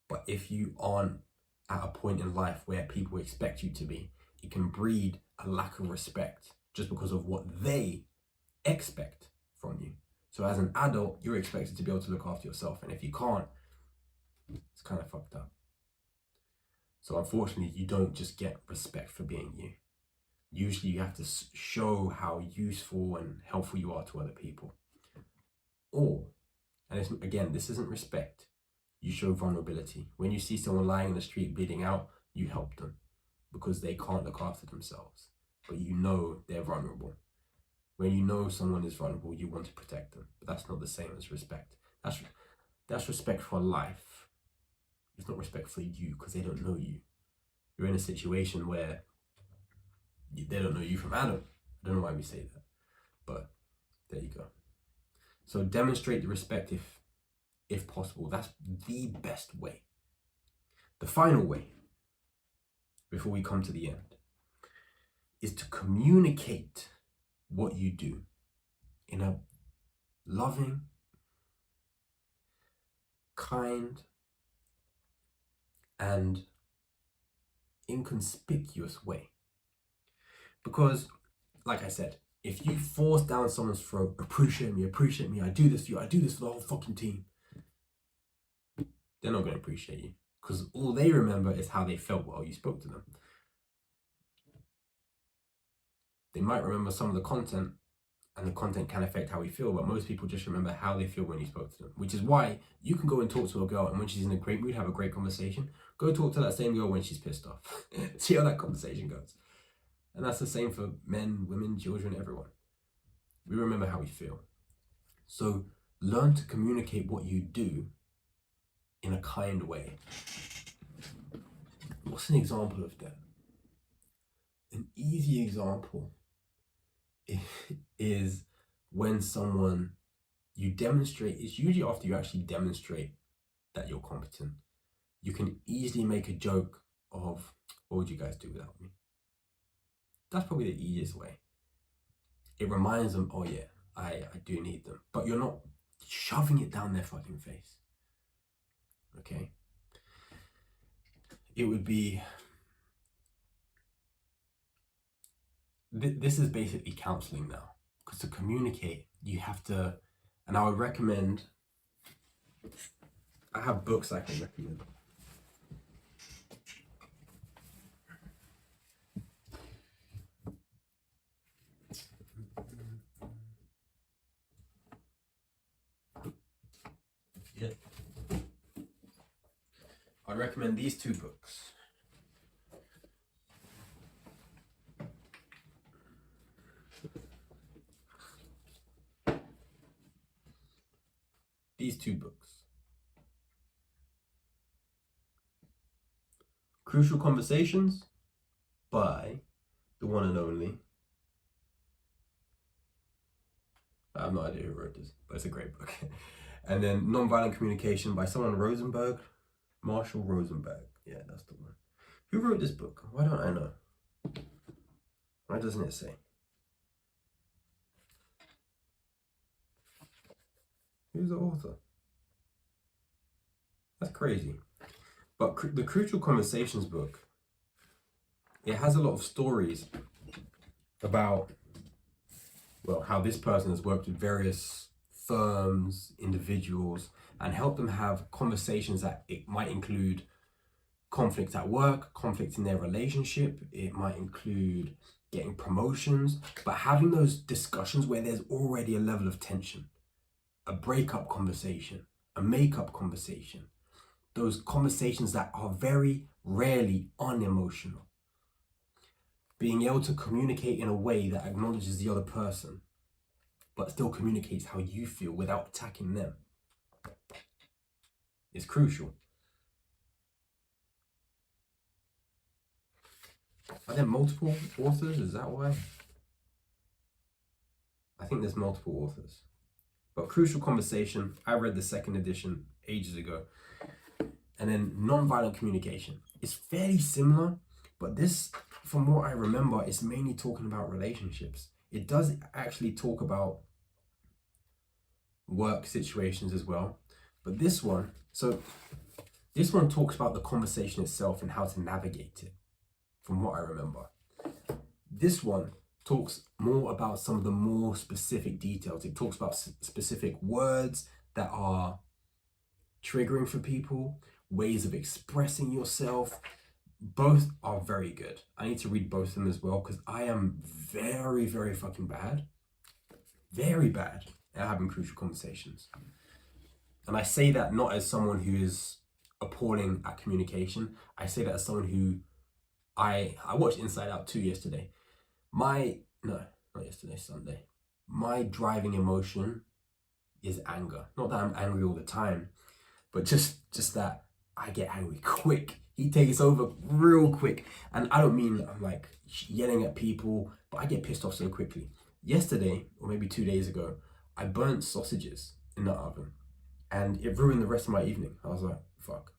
But if you aren't at a point in life where people expect you to be, it can breed a lack of respect just because of what they expect from you. So as an adult, you're expected to be able to look after yourself. And if you can't, it's kind of fucked up. So unfortunately, you don't just get respect for being you. Usually you have to show how useful and helpful you are to other people. Or, and again, this isn't respect. You show vulnerability. When you see someone lying in the street bleeding out, you help them because they can't look after themselves. But you know they're vulnerable. When you know someone is vulnerable, you want to protect them. But that's not the same as respect. That's respect for life. It's not respect for you because they don't know you. You're in a situation where they don't know you from Adam. I don't know why we say that, but there you go. So demonstrate the respect if possible. That's the best way. The final way, before we come to the end, is to communicate what you do in a loving, kind, and inconspicuous way. Because, like I said, if you force down someone's throat, appreciate me, I do this for you, I do this for the whole fucking team, they're not going to appreciate you. Because all they remember is how they felt while you spoke to them. They might remember some of the content, and the content can affect how we feel, but most people just remember how they feel when you spoke to them. Which is why you can go and talk to a girl, and when she's in a great mood, have a great conversation. Go talk to that same girl when she's pissed off. See how that conversation goes. And that's the same for men, women, children, everyone. We remember how we feel. So learn to communicate what you do in a kind way. What's an example of that? An easy example is when you demonstrate, it's usually after you actually demonstrate that you're competent. You can easily make a joke of, what would you guys do without me? That's probably the easiest way. It reminds them, oh yeah, I do need them. But you're not shoving it down their fucking face. Okay? It would be, this is basically counseling now, because to communicate, you have to, and I would recommend, I have books I can recommend. Yeah. I'd recommend these two books. These two books. Crucial Conversations by the one and only. I have no idea who wrote this, but it's a great book. And then Nonviolent Communication by someone Marshall Rosenberg. Yeah, that's the one. Who wrote this book? Why don't I know? Why doesn't it say? Who's the author? That's crazy. But the Crucial Conversations book, it has a lot of stories about, well, how this person has worked with various firms, individuals, and helped them have conversations that it might include conflict at work, conflict in their relationship, it might include getting promotions, but having those discussions where there's already a level of tension, a breakup conversation, a makeup conversation, those conversations that are very rarely unemotional. Being able to communicate in a way that acknowledges the other person, but still communicates how you feel without attacking them, is crucial. Are there multiple authors? Is that why? I think there's multiple authors. But Crucial Conversation, I read the second edition ages ago. And then Nonviolent Communication. It's fairly similar, but this, from what I remember, is mainly talking about relationships. It does actually talk about work situations as well. But this one talks about the conversation itself and how to navigate it, from what I remember. This one talks more about some of the more specific details. It talks about specific words that are triggering for people, ways of expressing yourself. Both are very good. I need to read both of them as well, because I am very, very fucking bad. Very bad at having crucial conversations. And I say that not as someone who is appalling at communication. I say that as someone who, I watched Inside Out 2 yesterday. Not yesterday, Sunday. My driving emotion is anger. Not that I'm angry all the time, but just that I get angry quick. He takes over real quick. And I don't mean I'm like yelling at people, but I get pissed off so quickly. Yesterday, or maybe 2 days ago, I burnt sausages in the oven and it ruined the rest of my evening. I was like, fuck.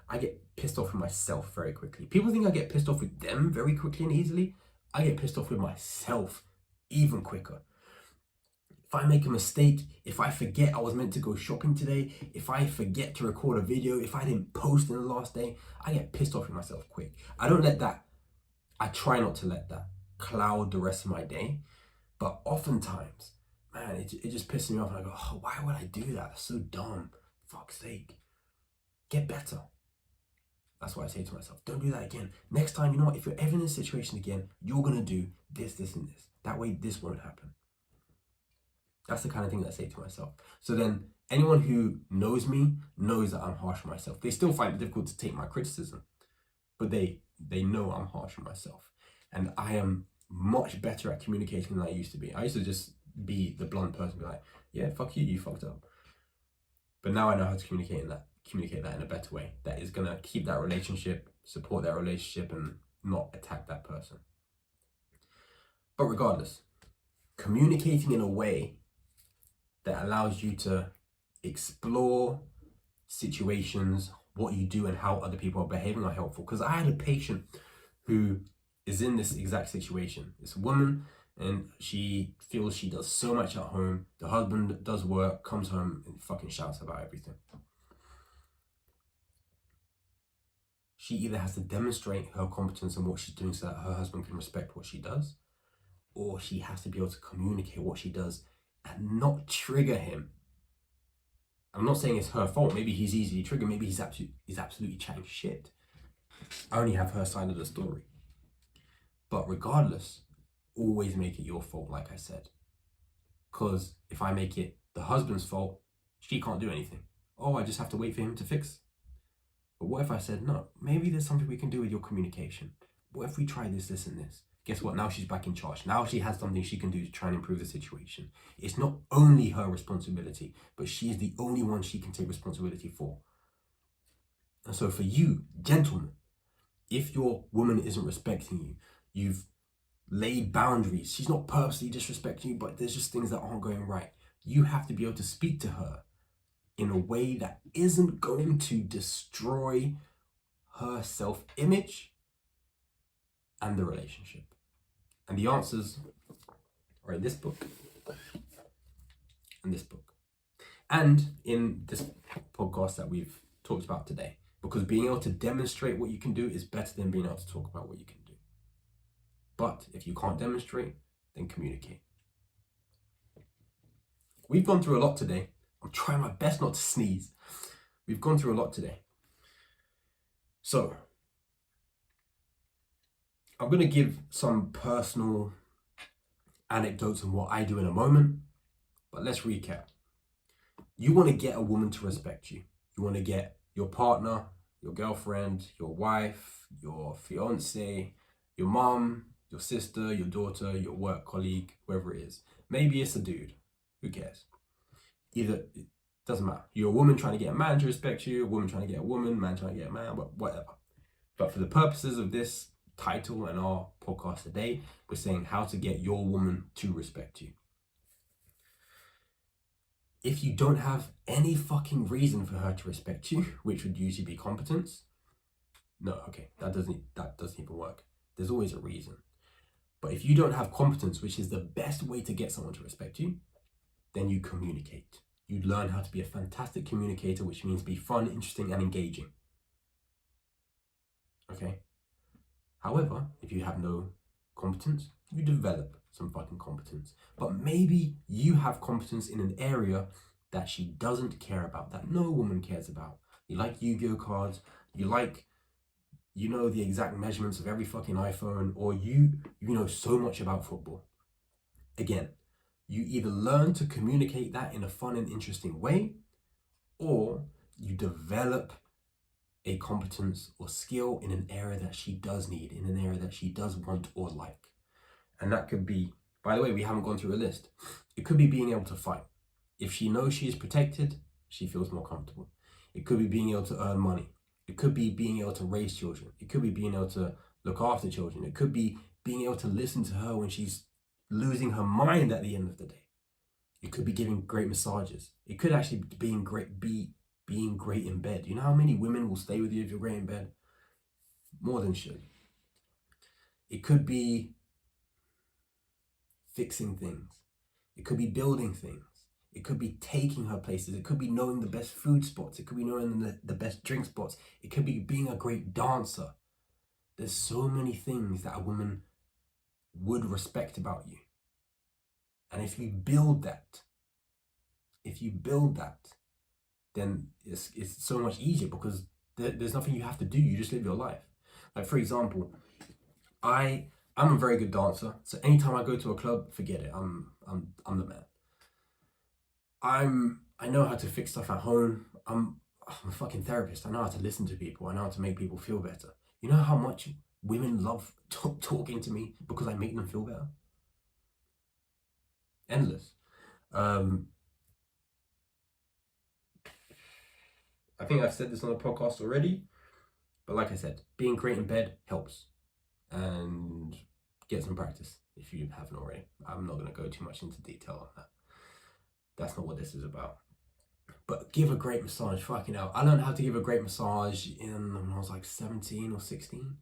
I get pissed off with myself very quickly. People think I get pissed off with them very quickly and easily. I get pissed off with myself even quicker. If I make a mistake, if I forget I was meant to go shopping today, if I forget to record a video, if I didn't post in the last day, I get pissed off with myself quick. I try not to let that cloud the rest of my day. But oftentimes, man, it just pisses me off and I go, oh, why would I do that? That's so dumb. Fuck's sake. Get better. That's what I say to myself. Don't do that again. Next time, you know what? If you're ever in this situation again, you're going to do this, this, and this. That way, this won't happen. That's the kind of thing that I say to myself. So then, anyone who knows me knows that I'm harsh on myself. They still find it difficult to take my criticism, but they know I'm harsh on myself. And I am much better at communicating than I used to be. I used to just be the blunt person, be like, yeah, fuck you, you fucked up. But now I know how to communicate that in a better way that is going to keep that relationship, support that relationship, and not attack that person. But regardless, communicating in a way that allows you to explore situations, what you do and how other people are behaving are helpful. Because I had a patient who is in this exact situation. It's a woman and she feels she does so much at home. The husband does work, comes home and fucking shouts about everything. She either has to demonstrate her competence and what she's doing so that her husband can respect what she does, or she has to be able to communicate what she does and not trigger him. I'm not saying it's her fault. Maybe he's easily triggered. Maybe he's absolutely chatting shit. I only have her side of the story. But regardless, always make it your fault, like I said. Because if I make it the husband's fault, she can't do anything. Oh, I just have to wait for him to fix. But what if I said, no, maybe there's something we can do with your communication. What if we try this, this, and this? Guess what? Now she's back in charge. Now she has something she can do to try and improve the situation. It's not only her responsibility, but she is the only one she can take responsibility for. And so for you, gentlemen, if your woman isn't respecting you, you've laid boundaries, she's not purposely disrespecting you, but there's just things that aren't going right. You have to be able to speak to her in a way that isn't going to destroy her self-image and the relationship. And the answers are in this book and this book. And in this podcast that we've talked about today. Because being able to demonstrate what you can do is better than being able to talk about what you can do. But if you can't demonstrate, then communicate. We've gone through a lot today. I'm trying my best not to sneeze. We've gone through a lot today. So, I'm going to give some personal anecdotes on what I do in a moment. But let's recap. You want to get a woman to respect you. You want to get your partner, your girlfriend, your wife, your fiance, your mom, your sister, your daughter, your work colleague, whoever it is. Maybe it's a dude. Who cares? Either, it doesn't matter. You're a woman trying to get a man to respect you, a woman trying to get a woman, man trying to get a man, but whatever. But for the purposes of this title and our podcast today, we're saying how to get your woman to respect you. If you don't have any fucking reason for her to respect you, which would usually be competence, no, okay, that doesn't even work. There's always a reason. But if you don't have competence, which is the best way to get someone to respect you, then you communicate. You learn how to be a fantastic communicator, which means be fun, interesting, and engaging. Okay? However, if you have no competence, you develop some fucking competence. But maybe you have competence in an area that she doesn't care about, that no woman cares about. You like Yu-Gi-Oh cards, you know the exact measurements of every fucking iPhone, or you know so much about football. Again, you either learn to communicate that in a fun and interesting way, or you develop a competence or skill in an area that she does need, in an area that she does want or like. And that could be, by the way, we haven't gone through a list. It could be being able to fight. If she knows she is protected, she feels more comfortable. It could be being able to earn money. It could be being able to raise children. It could be being able to look after children. It could be being able to listen to her when she's losing her mind at the end of the day. It could be giving great massages. It could actually be being great in bed. You know how many women will stay with you if you're great in bed? More than should. It could be fixing things. It could be building things. It could be taking her places. It could be knowing the best food spots. It could be knowing the best drink spots. It could be being a great dancer. There's so many things that a woman would respect about you. And if you build that, then it's so much easier because there's nothing you have to do. You just live your life. Like, for example, I'm a very good dancer. So anytime I go to a club, forget it. I'm the man. I know how to fix stuff at home. I'm a fucking therapist. I know how to listen to people. I know how to make people feel better. You know how much women love talking to me because I make them feel better? Endless. I think I've said this on the podcast already, but like I said, being great in bed helps. And get some practice if you haven't already. I'm not going to go too much into detail on that. That's not what this is about. But give a great massage, fucking hell. I learned how to give a great massage when I was like 17 or 16.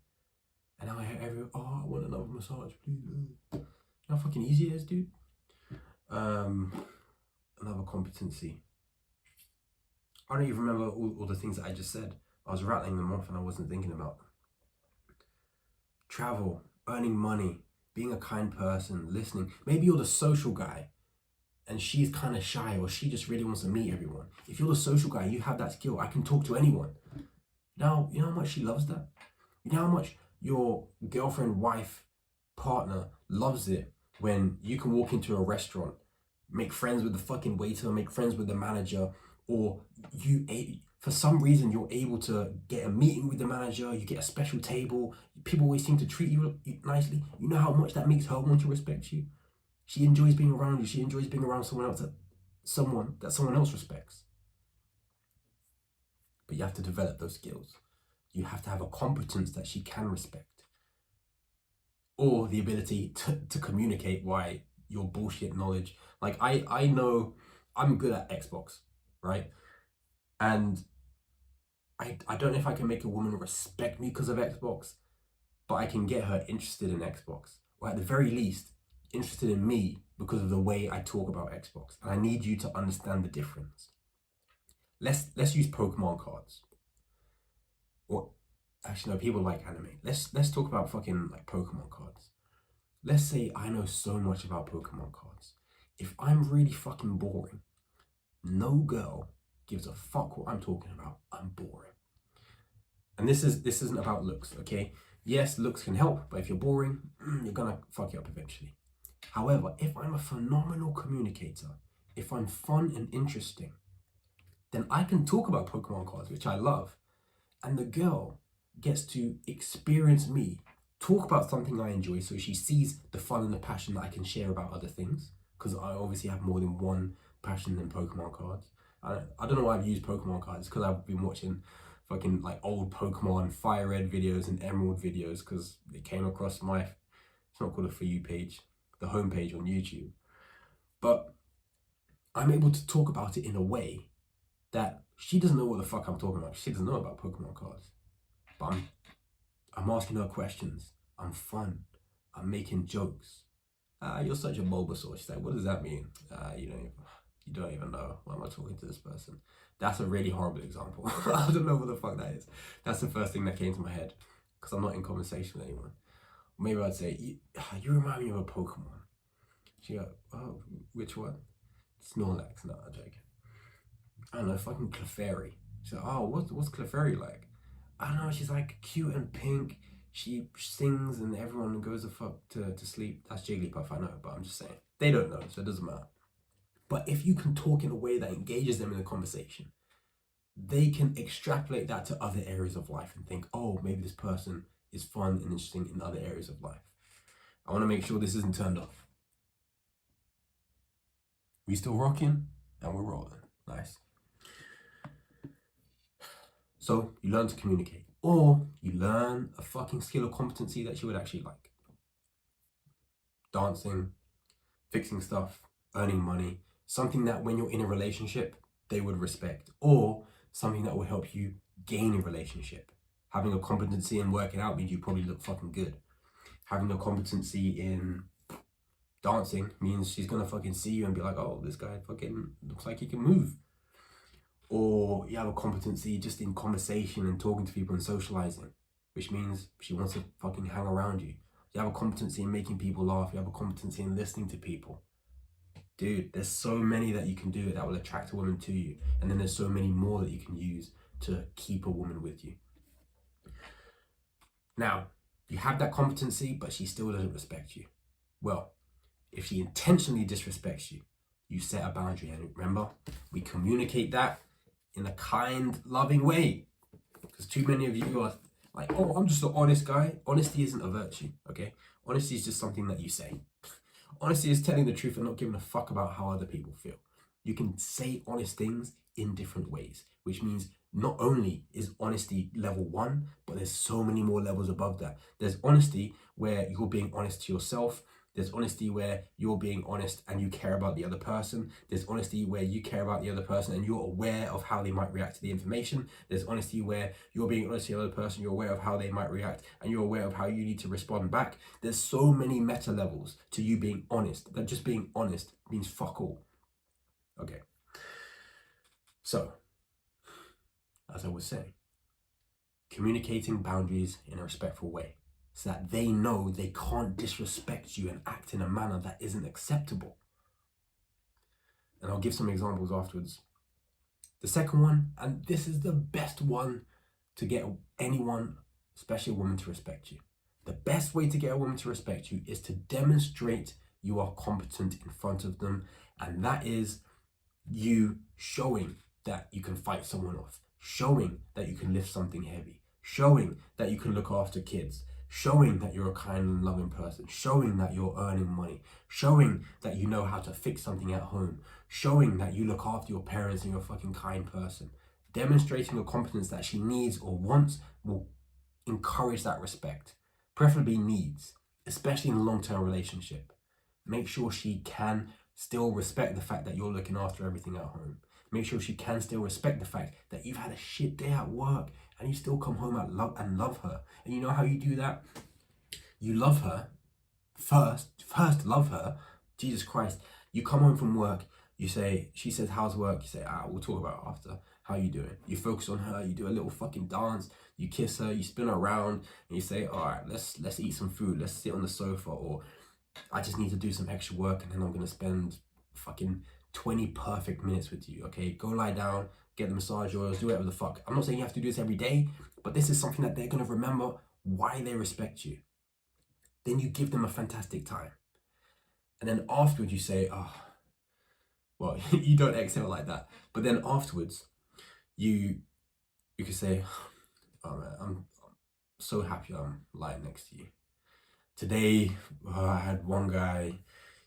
And now I hear I want another massage, please. You know how fucking easy it is, dude? Another competency. I don't even remember all the things that I just said. I was rattling them off and I wasn't thinking about them. Travel, earning money, being a kind person, listening. Maybe you're the social guy and she's kind of shy, or she just really wants to meet everyone. If you're the social guy, you have that skill. I can talk to anyone. Now, you know how much she loves that? You know how much your girlfriend, wife, partner loves it when you can walk into a restaurant, make friends with the fucking waiter, make friends with the manager, or for some reason you're able to get a meeting with the manager, you get a special table, people always seem to treat you nicely. You know how much that makes her want to respect you? She enjoys being around you. She enjoys being around someone that someone else respects. But you have to develop those skills. You have to have a competence that she can respect, or the ability to communicate why your bullshit knowledge. Like I know I'm good at Xbox, right? And I don't know if I can make a woman respect me because of Xbox, but I can get her interested in Xbox, or at the very least interested in me because of the way I talk about Xbox. And I need you to understand the difference. Let's use Pokemon cards. Or actually no, people like anime. Let's talk about fucking like Pokemon cards. Let's say I know so much about Pokemon cards. If I'm really fucking boring, no girl gives a fuck what I'm talking about. I'm boring. And this isn't about looks, okay? Yes, looks can help, but if you're boring, you're gonna fuck it up eventually. However, if I'm a phenomenal communicator, if I'm fun and interesting, then I can talk about Pokemon cards, which I love, and the girl gets to experience me, talk about something I enjoy, so she sees the fun and the passion that I can share about other things, because I obviously have more than one passion than Pokemon cards. I don't know why I've used Pokemon cards, because I've been watching fucking like old Pokemon Fire Red videos and Emerald videos, because it came across my, it's not called a For You page, the homepage on YouTube. But I'm able to talk about it in a way that she doesn't know what the fuck I'm talking about. She doesn't know about Pokemon cards. But I'm asking her questions. I'm fun. I'm making jokes. You're such a Bulbasaur. She's like, what does that mean? You don't even know. Why am I talking to this person? That's a really horrible example. I don't know what the fuck that is. That's the first thing that came to my head, because I'm not in conversation with anyone. Maybe I'd say, you remind me of a Pokemon. She go, oh, which one? Snorlax. No, I'm joking. I don't know, fucking Clefairy. She's like, oh, what's Clefairy like? I don't know, she's like cute and pink. She sings and everyone goes the fuck to sleep. That's Jigglypuff, I know, but I'm just saying. They don't know, so it doesn't matter. But if you can talk in a way that engages them in the conversation, they can extrapolate that to other areas of life and think, oh, maybe this person is fun and interesting in other areas of life. I want to make sure this isn't turned off. We still rocking and we're rolling. Nice. So you learn to communicate, or you learn a fucking skill or competency that you would actually like. Dancing, fixing stuff, earning money, something that when you're in a relationship, they would respect, or something that will help you gain a relationship. Having a competency in working out means you probably look fucking good. Having a competency in dancing means she's gonna fucking see you and be like, oh, this guy fucking looks like he can move. Or you have a competency just in conversation and talking to people and socializing, which means she wants to fucking hang around you. You have a competency in making people laugh. You have a competency in listening to people. Dude, there's so many that you can do that will attract a woman to you. And then there's so many more that you can use to keep a woman with you. Now, you have that competency, but she still doesn't respect you. Well, if she intentionally disrespects you, you set a boundary. And remember, we communicate that in a kind, loving way. Because too many of you are like, oh, I'm just an honest guy. Honesty isn't a virtue, okay? Honesty is just something that you say. Honesty is telling the truth and not giving a fuck about how other people feel. You can say honest things in different ways, which means not only is honesty level 1, but there's so many more levels above that. There's honesty where you're being honest to yourself. There's honesty where you're being honest and you care about the other person. There's honesty where you care about the other person and you're aware of how they might react to the information. There's honesty where you're being honest to the other person, you're aware of how they might react and you're aware of how you need to respond back. There's so many meta levels to you being honest that just being honest means fuck all. Okay. So, as I was saying, communicating boundaries in a respectful way. so that they know they can't disrespect you and act in a manner that isn't acceptable. And I'll give some examples afterwards. The second one, and this is the best one to get anyone, especially a woman, to respect you. The best way to get a woman to respect you is to demonstrate you are competent in front of them. And that is you showing that you can fight someone off, showing that you can lift something heavy, showing that you can look after kids, showing that you're a kind and loving person, showing that you're earning money, showing that you know how to fix something at home, showing that you look after your parents and you're a fucking kind person. Demonstrating your competence that she needs or wants will encourage that respect, preferably needs, especially in a long-term relationship. Make sure she can still respect the fact that you're looking after everything at home. Make sure she can still respect the fact that you've had a shit day at work and you still come home and love her. And you know how you do that? You love her first love her. Jesus Christ. You come home from work, you say, she says, how's work? You say, we'll talk about it after. How you doing? You focus on her, you do a little fucking dance, you kiss her, you spin her around, and you say, all right, let's eat some food, let's sit on the sofa, or I just need to do some extra work and then I'm gonna spend fucking 20 perfect minutes with you. Okay, go lie down, get the massage oils, do whatever the fuck. I'm not saying you have to do this every day, but this is something that they're gonna remember why they respect you. Then you give them a fantastic time. And then afterwards you say, well, you don't exhale like that. But then afterwards, you can say, oh man, I'm so happy I'm lying next to you. Today, I had one guy,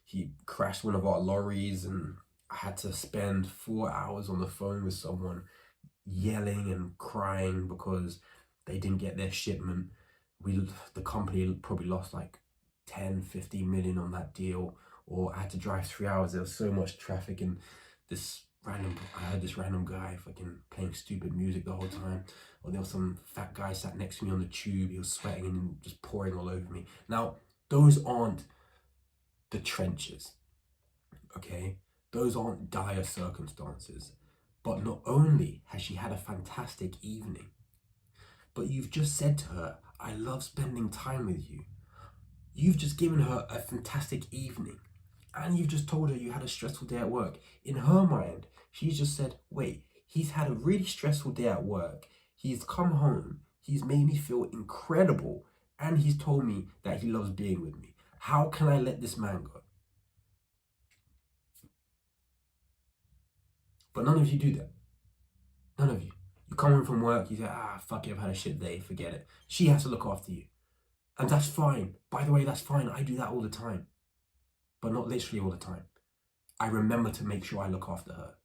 he crashed one of our lorries and I had to spend 4 hours on the phone with someone yelling and crying because they didn't get their shipment. The company probably lost like 10, 15 million on that deal, or I had to drive 3 hours. There was so much traffic and I heard this random guy fucking playing stupid music the whole time. Or there was some fat guy sat next to me on the tube. He was sweating and just pouring all over me. Now, those aren't the trenches, okay? Those aren't dire circumstances. But not only has she had a fantastic evening, but you've just said to her, I love spending time with you. You've just given her a fantastic evening. And you've just told her you had a stressful day at work. In her mind, she's just said, wait, he's had a really stressful day at work. He's come home. He's made me feel incredible. And he's told me that he loves being with me. How can I let this man go? But none of you do that. None of you. You come home from work, you say, fuck it, I've had a shit day, forget it. She has to look after you. And that's fine. By the way, that's fine. I do that all the time. But not literally all the time. I remember to make sure I look after her.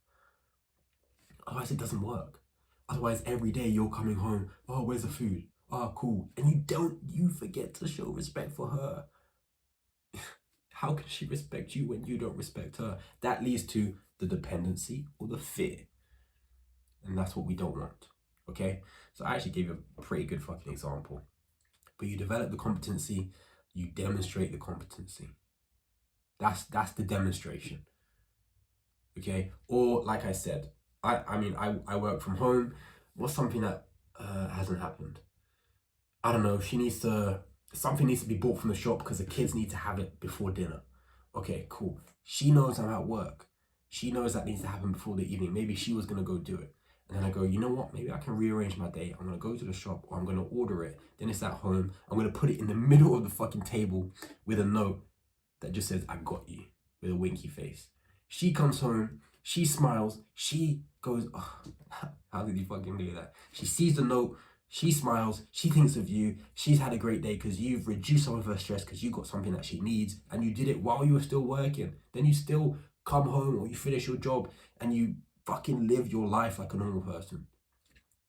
Otherwise, it doesn't work. Otherwise, every day you're coming home, oh, where's the food? Oh, cool. And you forget to show respect for her. How can she respect you when you don't respect her? That leads to the dependency or the fear. And that's what we don't want, okay? So I actually gave you a pretty good fucking example. But you develop the competency, you demonstrate the competency. That's the demonstration, okay? Or like I said, I work from home. What's something that hasn't happened? I don't know, something needs to be bought from the shop because the kids need to have it before dinner. Okay, cool. She knows I'm at work. She knows that needs to happen before the evening. Maybe she was gonna go do it. And then I go, you know what? Maybe I can rearrange my day. I'm gonna go to the shop or I'm gonna order it. Then it's at home. I'm gonna put it in the middle of the fucking table with a note that just says, I got you, with a winky face. She comes home, she smiles, she goes, oh, how did you fucking do that? She sees the note, she smiles, she thinks of you, she's had a great day because you've reduced some of her stress because you got something that she needs and you did it while you were still working. Then you still come home or you finish your job and you fucking live your life like a normal person.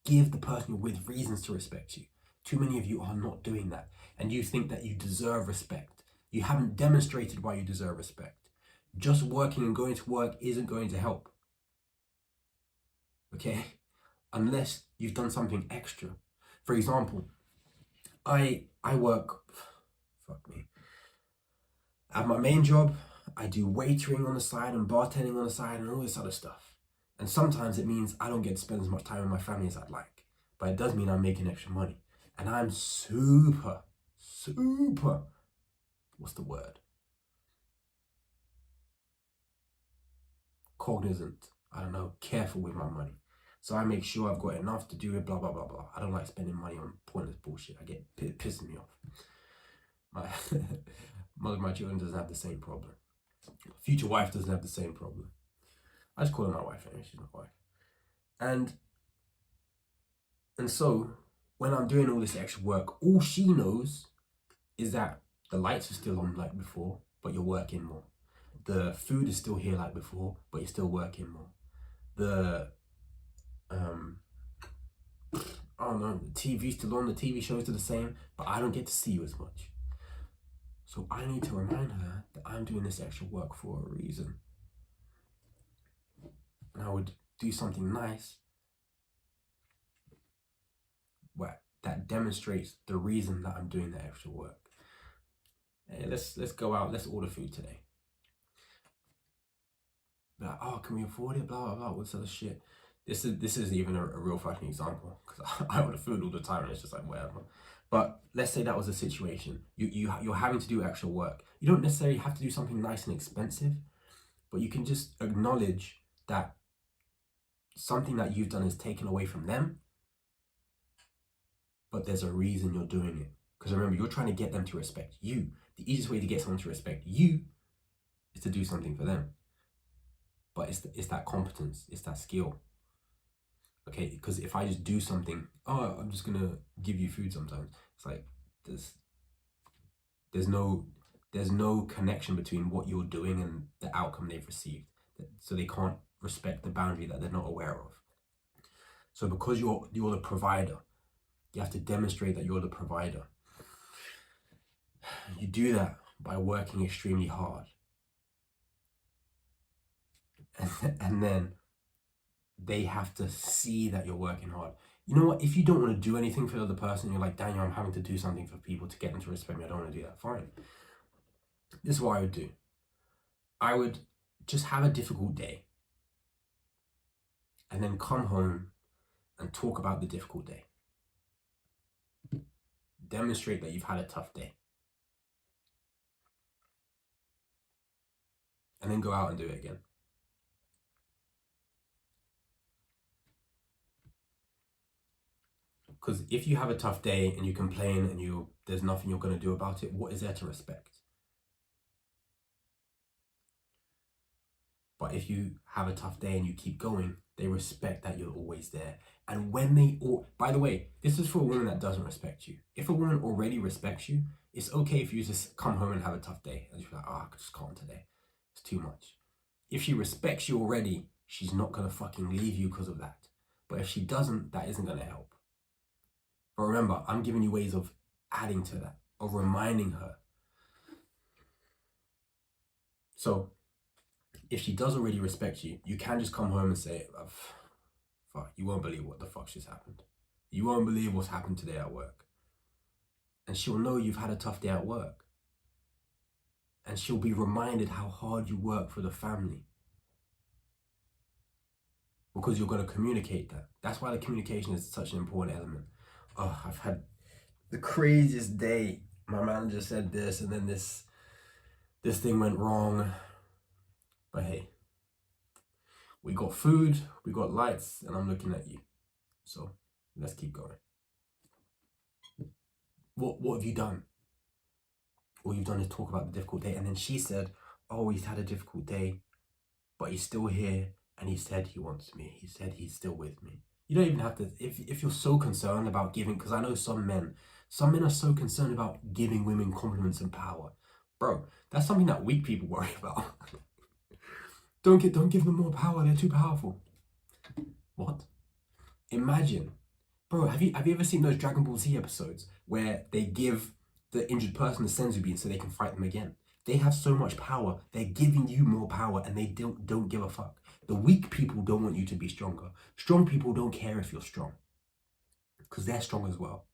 Give the person you're with reasons to respect you. Too many of you are not doing that and you think that you deserve respect. You haven't demonstrated why you deserve respect. Just working and going to work isn't going to help. Okay? Unless you've done something extra. For example, I work, fuck me. At my main job, I do waitering on the side and bartending on the side and all this other stuff. And sometimes it means I don't get to spend as much time with my family as I'd like. But it does mean I'm making extra money. And I'm super, super, what's the word? Cognizant, I don't know, careful with my money. So I make sure I've got enough to do it, blah, blah, blah, blah. I don't like spending money on pointless bullshit. It pisses me off. My mother of my children doesn't have the same problem. Future wife doesn't have the same problem. I just call her my wife anyway, she's my wife. And so when I'm doing all this extra work, all she knows is that the lights are still on like before, but you're working more. The food is still here like before, but you're still working more. The I don't know, the TV's still on, the TV shows are the same, but I don't get to see you as much. So I need to remind her that I'm doing this extra work for a reason. And I would do something nice that demonstrates the reason that I'm doing that extra work. Hey, let's go out, let's order food today. Like, oh, can we afford it? Blah, blah, blah, what's other shit? This is even a real fucking example, because I order food all the time and it's just like whatever. But let's say that was a situation. You're having to do extra work. You don't necessarily have to do something nice and expensive, but you can just acknowledge that something that you've done is taken away from them, but there's a reason you're doing it. Because remember, you're trying to get them to respect you. The easiest way to get someone to respect you is to do something for them. But it's that competence, it's that skill. Okay, because if I just do something, oh, I'm just gonna give you food sometimes. It's like there's no connection between what you're doing and the outcome they've received. So they can't respect the boundary that they're not aware of. So because you're the provider, you have to demonstrate that you're the provider. You do that by working extremely hard. And then they have to see that you're working hard. You know what? If you don't want to do anything for the other person, you're like, Daniel, I'm having to do something for people to get them to respect me. I don't want to do that. Fine. This is what I would do. I would just have a difficult day and then come home and talk about the difficult day. Demonstrate that you've had a tough day. And then go out and do it again. Because if you have a tough day and you complain and there's nothing you're going to do about it, what is there to respect? But if you have a tough day and you keep going, they respect that you're always there. And when by the way, this is for a woman that doesn't respect you. If a woman already respects you, it's okay if you just come home and have a tough day and you're like, I just can't today. It's too much. If she respects you already, she's not going to fucking leave you because of that. But if she doesn't, that isn't going to help. But remember, I'm giving you ways of adding to that, of reminding her. So if she does already respect you, you can just come home and say, fuck, you won't believe what the fuck just happened. You won't believe what's happened today at work. And she'll know you've had a tough day at work. And she'll be reminded how hard you work for the family. Because you're going to communicate that. That's why the communication is such an important element. Oh, I've had the craziest day. My manager said this and then this thing went wrong. But hey, we got food, we got lights, and I'm looking at you. So let's keep going. What have you done? All you've done is talk about the difficult day. And then she said, oh, he's had a difficult day, but he's still here. And he said he wants me. He said he's still with me. You don't even have to, if you're so concerned about giving, because I know some men are so concerned about giving women compliments and power. Bro, that's something that weak people worry about. Don't give them more power, they're too powerful. What? Imagine. Bro, have you ever seen those Dragon Ball Z episodes where they give the injured person the senzu bean so they can fight them again? They have so much power, they're giving you more power and they don't give a fuck. The weak people don't want you to be stronger. Strong people don't care if you're strong, because they're strong as well.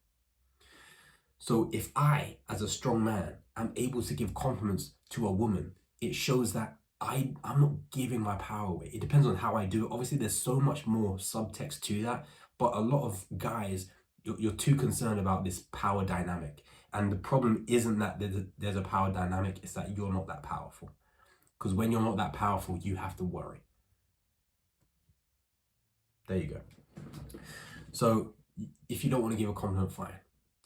So if I, as a strong man, am able to give compliments to a woman, it shows that I'm not giving my power away. It depends on how I do it. Obviously, there's so much more subtext to that, but a lot of guys, you're too concerned about this power dynamic. And the problem isn't that there's a power dynamic, it's that you're not that powerful. Because when you're not that powerful, you have to worry. There you go. So if you don't want to give a compliment, fine.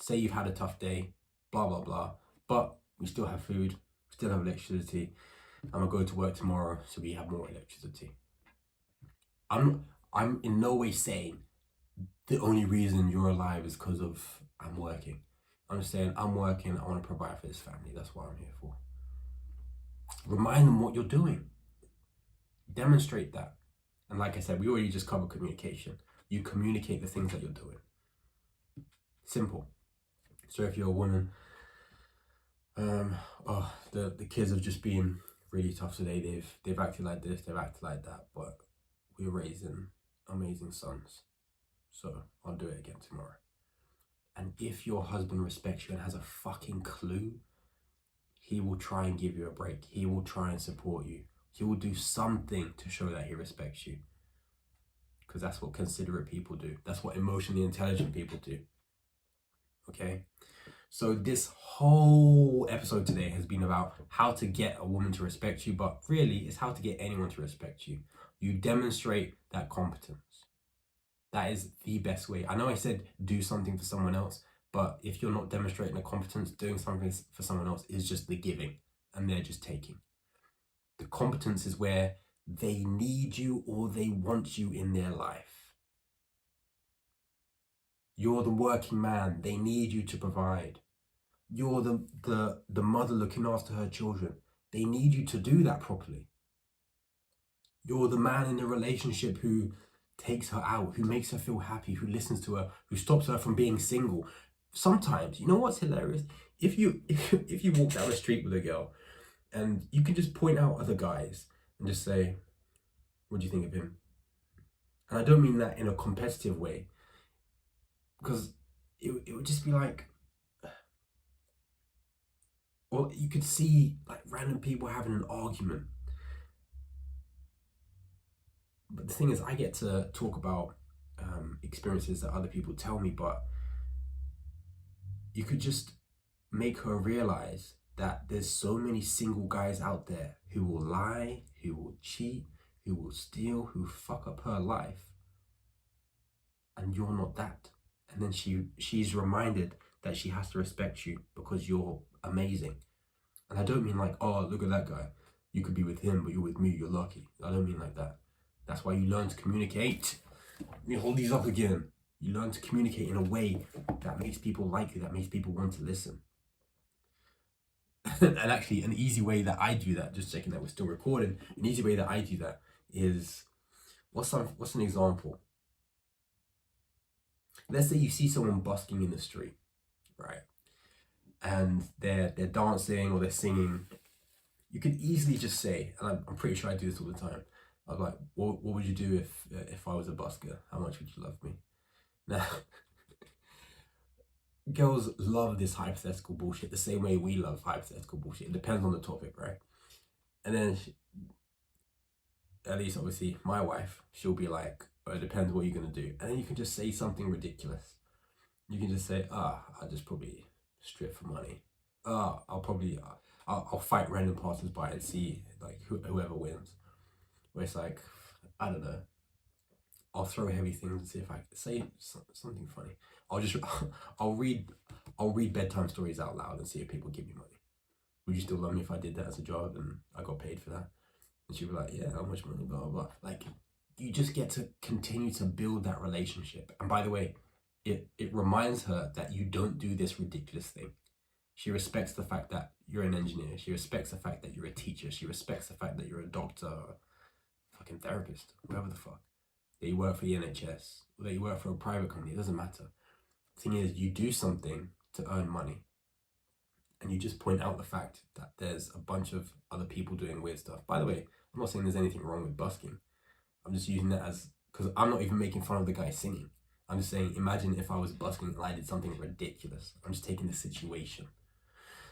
Say you've had a tough day, blah, blah, blah, but we still have food, we still have electricity. I'm gonna go to work tomorrow, so we have more electricity. I'm in no way saying the only reason you're alive is because of I'm working. I'm just saying I'm working, I want to provide for this family. That's what I'm here for. Remind them what you're doing. Demonstrate that. And like I said, we already just covered communication. You communicate the things that you're doing. Simple. So if you're a woman, the kids have just been really tough today. They've acted like this, they've acted like that, but we're raising amazing sons. So I'll do it again tomorrow. And if your husband respects you and has a fucking clue, he will try and give you a break. He will try and support you. He will do something to show that he respects you. Because that's what considerate people do. That's what emotionally intelligent people do. Okay? So this whole episode today has been about how to get a woman to respect you, but really it's how to get anyone to respect you. You demonstrate that competence. That is the best way. I know I said do something for someone else, but if you're not demonstrating the competence, doing something for someone else is just the giving and they're just taking. The competence is where they need you or they want you in their life. You're the working man. They need you to provide. You're the mother looking after her children. They need you to do that properly. You're the man in the relationship who takes her out, who makes her feel happy, who listens to her, who stops her from being single. Sometimes, you know what's hilarious? If you walk down the street with a girl and you can just point out other guys and just say, what do you think of him? And I don't mean that in a competitive way, because it would just be like, or you could see like random people having an argument. But the thing is, I get to talk about experiences that other people tell me, but you could just make her realize that there's so many single guys out there who will lie, who will cheat, who will steal, who fuck up her life, and you're not that. And then she's reminded that she has to respect you because you're amazing. And I don't mean like, oh, look at that guy, you could be with him, but you're with me, you're lucky. I don't mean like that. That's why you learn to communicate. Let me hold these up again. You learn to communicate in a way that makes people like you, that makes people want to listen. And actually, an easy way that I do that, just checking that we're still recording, an easy way that I do that is, what's an example? Let's say you see someone busking in the street, right? And they're dancing or they're singing. You could easily just say, and I'm pretty sure I do this all the time, I was like, what would you do if I was a busker? How much would you love me? Now, girls love this hypothetical bullshit the same way we love hypothetical bullshit. It depends on the topic, right? And then, at least obviously, my wife, she'll be like, well, it depends what you're going to do. And then you can just say something ridiculous. You can just say, I'll just probably strip for money. I'll fight random passers-by and see like whoever wins. Where it's like, I don't know, I'll throw heavy things and see if I can say something funny. I'll read bedtime stories out loud and see if people give me money. Would you still love me if I did that as a job and I got paid for that? And she'd be like, yeah, how much money, blah, blah, blah. Like, you just get to continue to build that relationship. And by the way, it reminds her that you don't do this ridiculous thing. She respects the fact that you're an engineer. She respects the fact that you're a teacher. She respects the fact that you're a doctor, or fucking therapist, whatever the fuck. That you work for the NHS, or that you work for a private company, it doesn't matter. The thing is, you do something to earn money. And you just point out the fact that there's a bunch of other people doing weird stuff. By the way, I'm not saying there's anything wrong with busking. I'm just using that as, because I'm not even making fun of the guy singing. I'm just saying, imagine if I was busking and I did something ridiculous. I'm just taking the situation.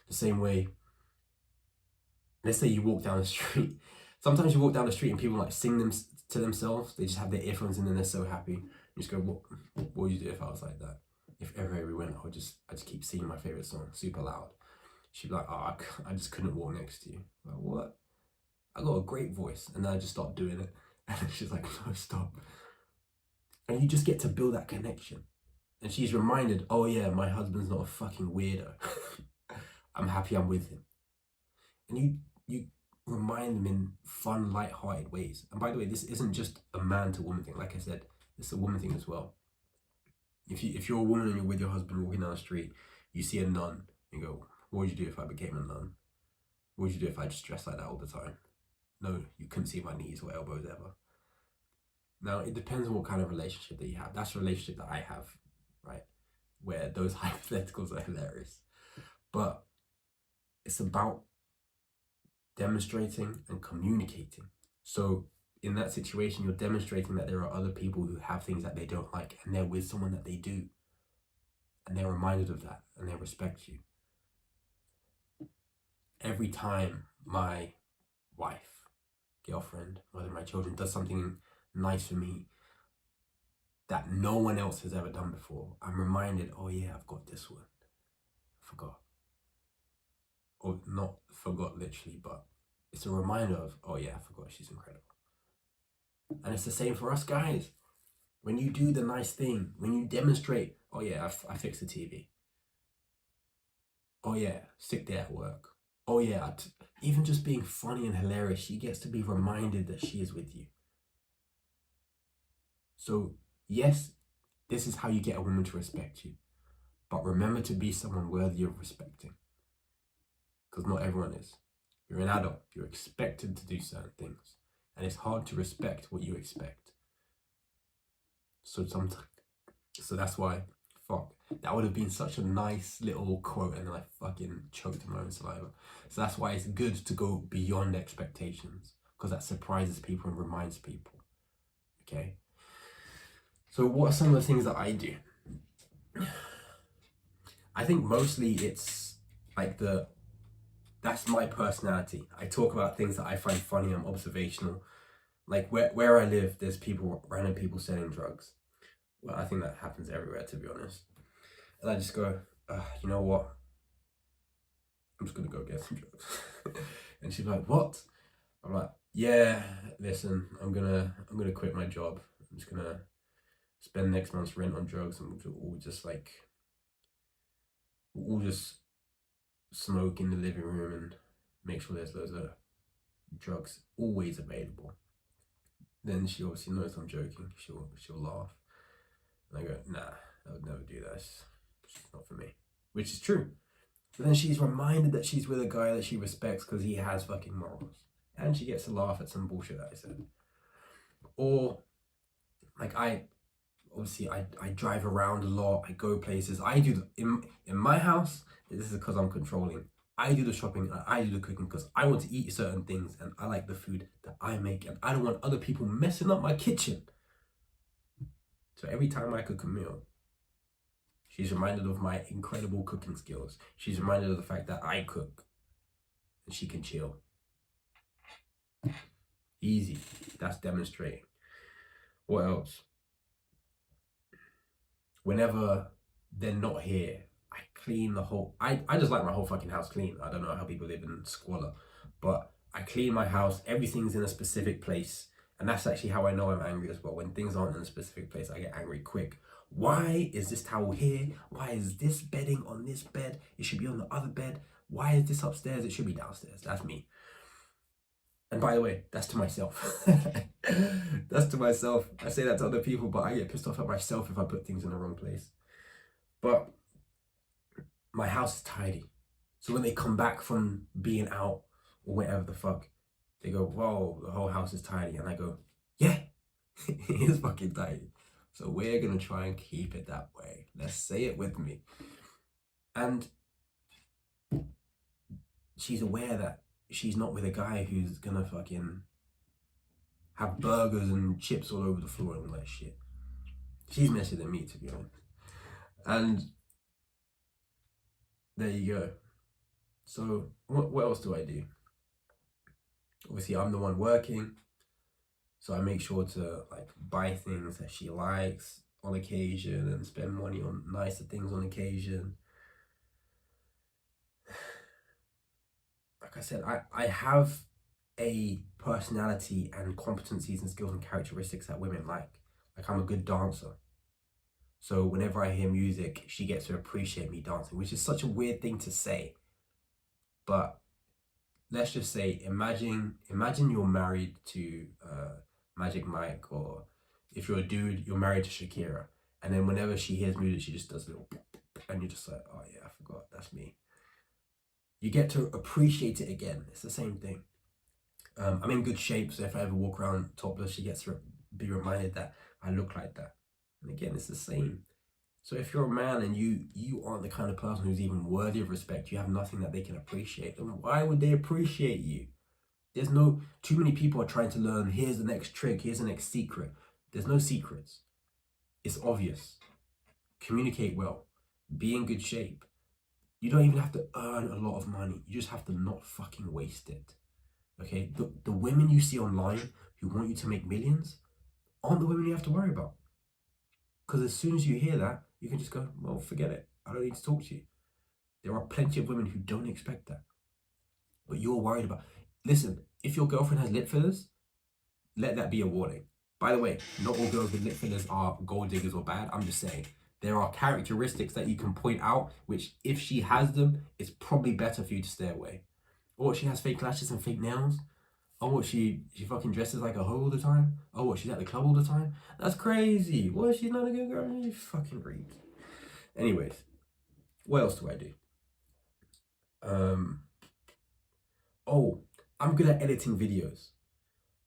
The same way, let's say you walk down the street. Sometimes you walk down the street and people like sing them to themselves. They just have their earphones in and they're so happy. You just go, what would you do if I was like that? if everywhere we went, I just keep singing my favorite song super loud. She'd be like, oh, I just couldn't walk next to you. I'm like, what? I got a great voice. And then I just stopped doing it. And she's like, no, stop. And you just get to build that connection. And she's reminded, oh yeah, my husband's not a fucking weirdo. I'm happy I'm with him. And you remind them in fun, light-hearted ways. And by the way, this isn't just a man to woman thing. Like I said, it's a woman thing as well. If you're a woman and you're with your husband walking down the street, you see a nun, you go, what would you do if I became a nun? What would you do if I just dressed like that all the time? No, you couldn't see my knees or elbows ever. Now, it depends on what kind of relationship that you have. That's a relationship that I have, right? Where those hypotheticals are hilarious. But it's about demonstrating and communicating. So in that situation, you're demonstrating that there are other people who have things that they don't like and they're with someone that they do. And they're reminded of that and they respect you. Every time my wife, girlfriend, mother of my children does something nice for me that no one else has ever done before, I'm reminded, oh yeah, I've got this one. I forgot. Or not forgot literally, but it's a reminder of, oh yeah, I forgot, she's incredible. And it's the same for us guys. When you do the nice thing, when you demonstrate, oh yeah, I fixed the TV. Oh yeah, sick day at work. Oh yeah, even just being funny and hilarious, she gets to be reminded that she is with you. So yes, this is how you get a woman to respect you. But remember to be someone worthy of respecting. Because not everyone is. You're an adult. You're expected to do certain things. And it's hard to respect what you expect. So that's why, fuck, that would have been such a nice little quote and then I fucking choked on my own saliva. So that's why it's good to go beyond expectations. Because that surprises people and reminds people. Okay? So what are some of the things that I do? I think mostly it's like that's my personality. I talk about things that I find funny. I'm observational. Like where I live, there's random people selling drugs. Well, I think that happens everywhere, to be honest. And I just go, you know what? I'm just gonna go get some drugs. And she's like, what? I'm like, yeah, listen, I'm gonna quit my job. I'm just gonna spend next month's rent on drugs, and we'll all just smoke in the living room and make sure there's loads of drugs always available. Then she obviously knows I'm joking. She'll laugh. And I go, nah, I would never do that. It's not for me. Which is true. But then she's reminded that she's with a guy that she respects because he has fucking morals. And she gets to laugh at some bullshit that I said. Or, like, I drive around a lot. I go places. I do, in my house, this is because I'm controlling. I do the shopping and I do the cooking because I want to eat certain things and I like the food that I make and I don't want other people messing up my kitchen. So every time I cook a meal, she's reminded of my incredible cooking skills. She's reminded of the fact that I cook and she can chill. Easy. That's demonstrating. What else? Whenever they're not here, I clean the whole... I just like my whole fucking house clean. I don't know how people live in squalor. But I clean my house. Everything's in a specific place. And that's actually how I know I'm angry as well. When things aren't in a specific place, I get angry quick. Why is this towel here? Why is this bedding on this bed? It should be on the other bed. Why is this upstairs? It should be downstairs. That's me. And by the way, that's to myself. That's to myself. I say that to other people, but I get pissed off at myself if I put things in the wrong place. But my house is tidy. So when they come back from being out or whatever the fuck, they go, whoa, the whole house is tidy. And I go, yeah, it is fucking tidy. So we're going to try and keep it that way. Let's say it with me. And she's aware that she's not with a guy who's going to fucking have burgers and chips all over the floor and all that shit. She's messier than me, to be honest. And there you go. So what else do I do? Obviously, I'm the one working. So I make sure to like buy things that she likes. on occasion and spend money on nicer things on occasion. Like I said, I have a personality and competencies and skills and characteristics that women like. Like I'm a good dancer. So whenever I hear music, she gets to appreciate me dancing, which is such a weird thing to say. But let's just say, imagine you're married to Magic Mike, or if you're a dude, you're married to Shakira, and then whenever she hears music, she just does a little, and you're just like, oh yeah, I forgot, that's me. You get to appreciate it again. It's the same thing. I'm in good shape, so if I ever walk around topless, she gets to be reminded that I look like that. And again, it's the same. So if you're a man and you aren't the kind of person who's even worthy of respect, you have nothing that they can appreciate, then why would they appreciate you? There's no, too many people are trying to learn, here's the next trick, here's the next secret. There's no secrets. It's obvious. Communicate well. Be in good shape. You don't even have to earn a lot of money. You just have to not fucking waste it. Okay? The women you see online who want you to make millions aren't the women you have to worry about. Because as soon as you hear that, you can just go, well, forget it. I don't need to talk to you. There are plenty of women who don't expect that. But you're worried about. Listen, if your girlfriend has lip fillers, let that be a warning. By the way, not all girls with lip fillers are gold diggers or bad. I'm just saying. There are characteristics that you can point out, which if she has them, it's probably better for you to stay away. Or she has fake lashes and fake nails. Oh, what, she fucking dresses like a hoe all the time? Oh, what, she's at the club all the time? That's crazy. What, she's not a good girl? You fucking read. Anyways, what else do I do? Oh, I'm good at editing videos.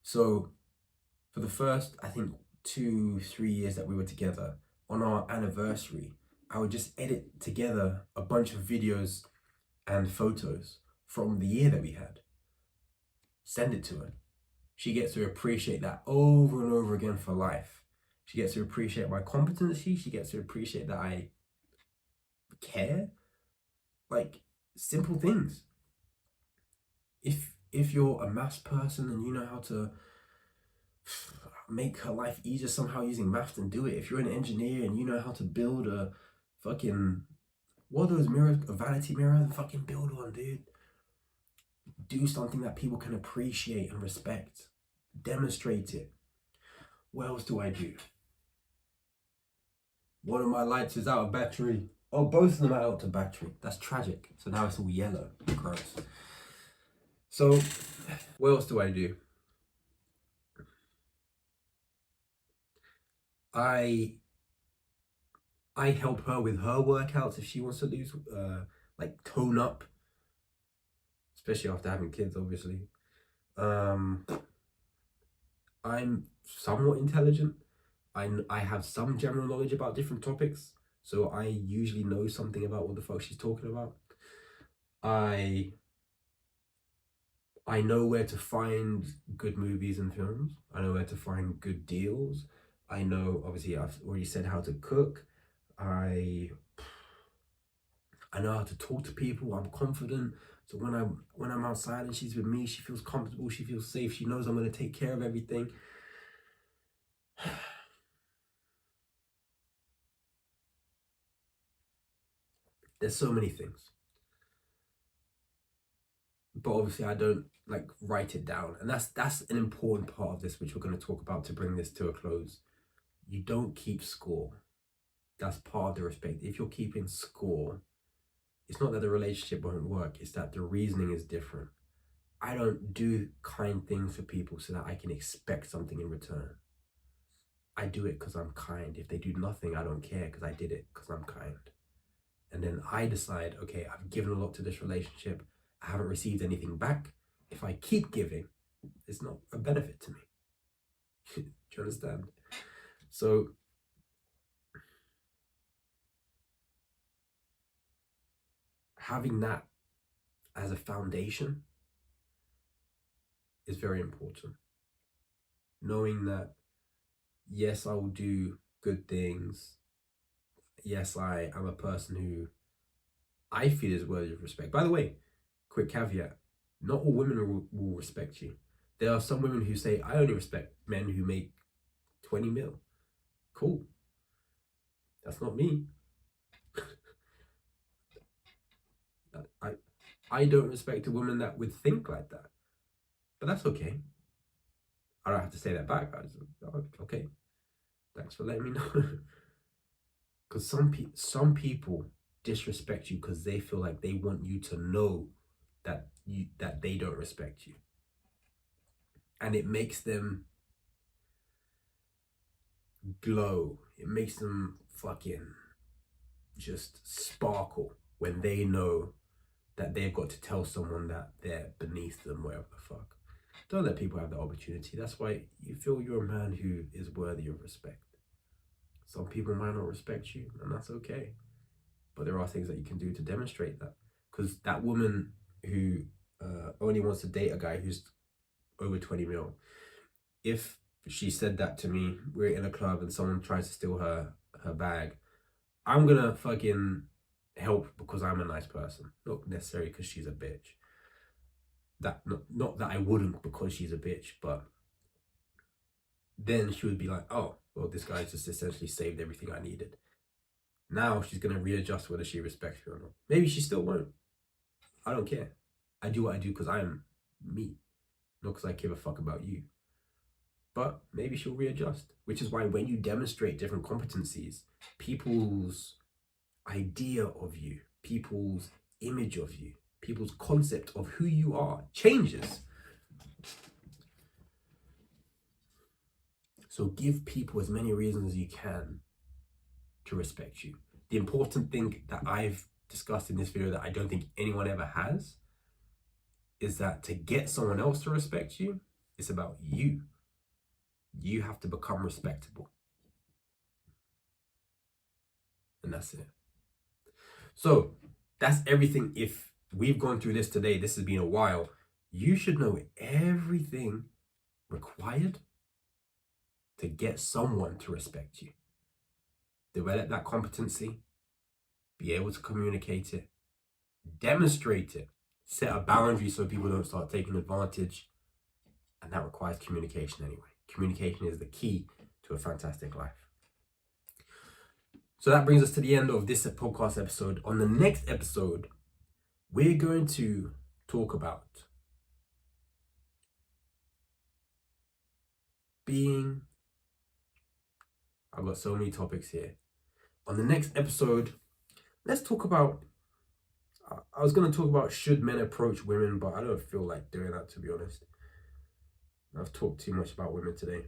So for the first, I think 2-3 years that we were together, on our anniversary, I would just edit together a bunch of videos and photos from the year that we had. Send it to her. She gets to appreciate that over and over again for life. She gets to appreciate my competency. She gets to appreciate that I care. Like, simple things. If you're a maths person and you know how to make her life easier somehow using maths, then do it. If you're an engineer and you know how to build a fucking, what are those mirrors, a vanity mirror, then fucking build one, dude. Do something that people can appreciate and respect. Demonstrate it. What else do I do? One of my lights is out of battery. Oh, both of them are out of battery. That's tragic. So now it's all yellow. Gross. So, what else do I do? I help her with her workouts if she wants to lose, like tone up, especially after having kids, obviously. I'm somewhat intelligent. I have some general knowledge about different topics, so I usually know something about what the fuck she's talking about. I know where to find good movies and films. I know where to find good deals. I know, obviously, I've already said how to cook. I know how to talk to people. I'm confident. So when I'm outside and she's with me, she feels comfortable. She feels safe. She knows I'm gonna take care of everything. There's so many things, but obviously I don't like write it down, and that's an important part of this, which we're going to talk about to bring this to a close. You don't keep score. That's part of the respect. If you're keeping score, it's not that the relationship won't work, it's that the reasoning is different. I don't do kind things for people so that I can expect something in return. I do it because I'm kind. If they do nothing, I don't care because I did it because I'm kind. And then I decide, okay, I've given a lot to this relationship. I haven't received anything back. If I keep giving, it's not a benefit to me. Do you understand? So having that as a foundation is very important. Knowing that, yes, I will do good things. Yes, I am a person who I feel is worthy of respect. By the way, quick caveat, not all women will respect you. There are some women who say, I only respect men who make 20 mil. Cool. That's not me. I don't respect a woman that would think like that. But that's okay. I don't have to say that back. Okay, thanks for letting me know. Because some people disrespect you because they feel like they want you to know that they don't respect you, and it makes them glow. It makes them fucking just sparkle when they know that they've got to tell someone that they're beneath them, whatever the fuck. Don't let people have that opportunity. That's why you feel you're a man who is worthy of respect. Some people might not respect you, and that's okay. But there are things that you can do to demonstrate that. Because that woman who only wants to date a guy who's over 20 mil, if she said that to me, we're in a club and someone tries to steal her bag, I'm gonna fucking help because I'm a nice person, not necessarily because she's a bitch. Not that I wouldn't because she's a bitch, but then she would be like, oh, well, this guy just essentially saved everything I needed. Now she's gonna readjust whether she respects me or not. Maybe she still won't. I don't care. I do what I do because I am me, not because I give a fuck about you. But maybe she'll readjust, which is why when you demonstrate different competencies, people's idea of you, people's image of you, people's concept of who you are changes. So give people as many reasons as you can to respect you. The important thing that I've discussed in this video that I don't think anyone ever has is that to get someone else to respect you, it's about you. You have to become respectable. And that's it. So that's everything. If we've gone through this today, this has been a while, you should know everything required to get someone to respect you. Develop that competency, be able to communicate it, demonstrate it, set a boundary so people don't start taking advantage. And that requires communication anyway. Communication is the key to a fantastic life. So that brings us to the end of this podcast episode. On the next episode, we're going to talk about being... I've got so many topics here. On the next episode, let's talk about... I was going to talk about should men approach women, but I don't feel like doing that, to be honest. I've talked too much about women today.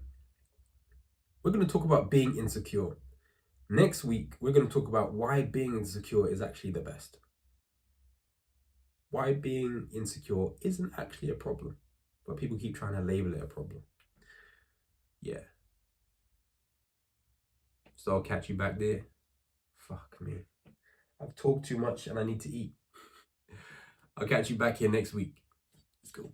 We're going to talk about being insecure. Next week, we're going to talk about why being insecure is actually the best. Why being insecure isn't actually a problem, but people keep trying to label it a problem. Yeah. So I'll catch you back there. Fuck me. I've talked too much and I need to eat. I'll catch you back here next week. Let's go.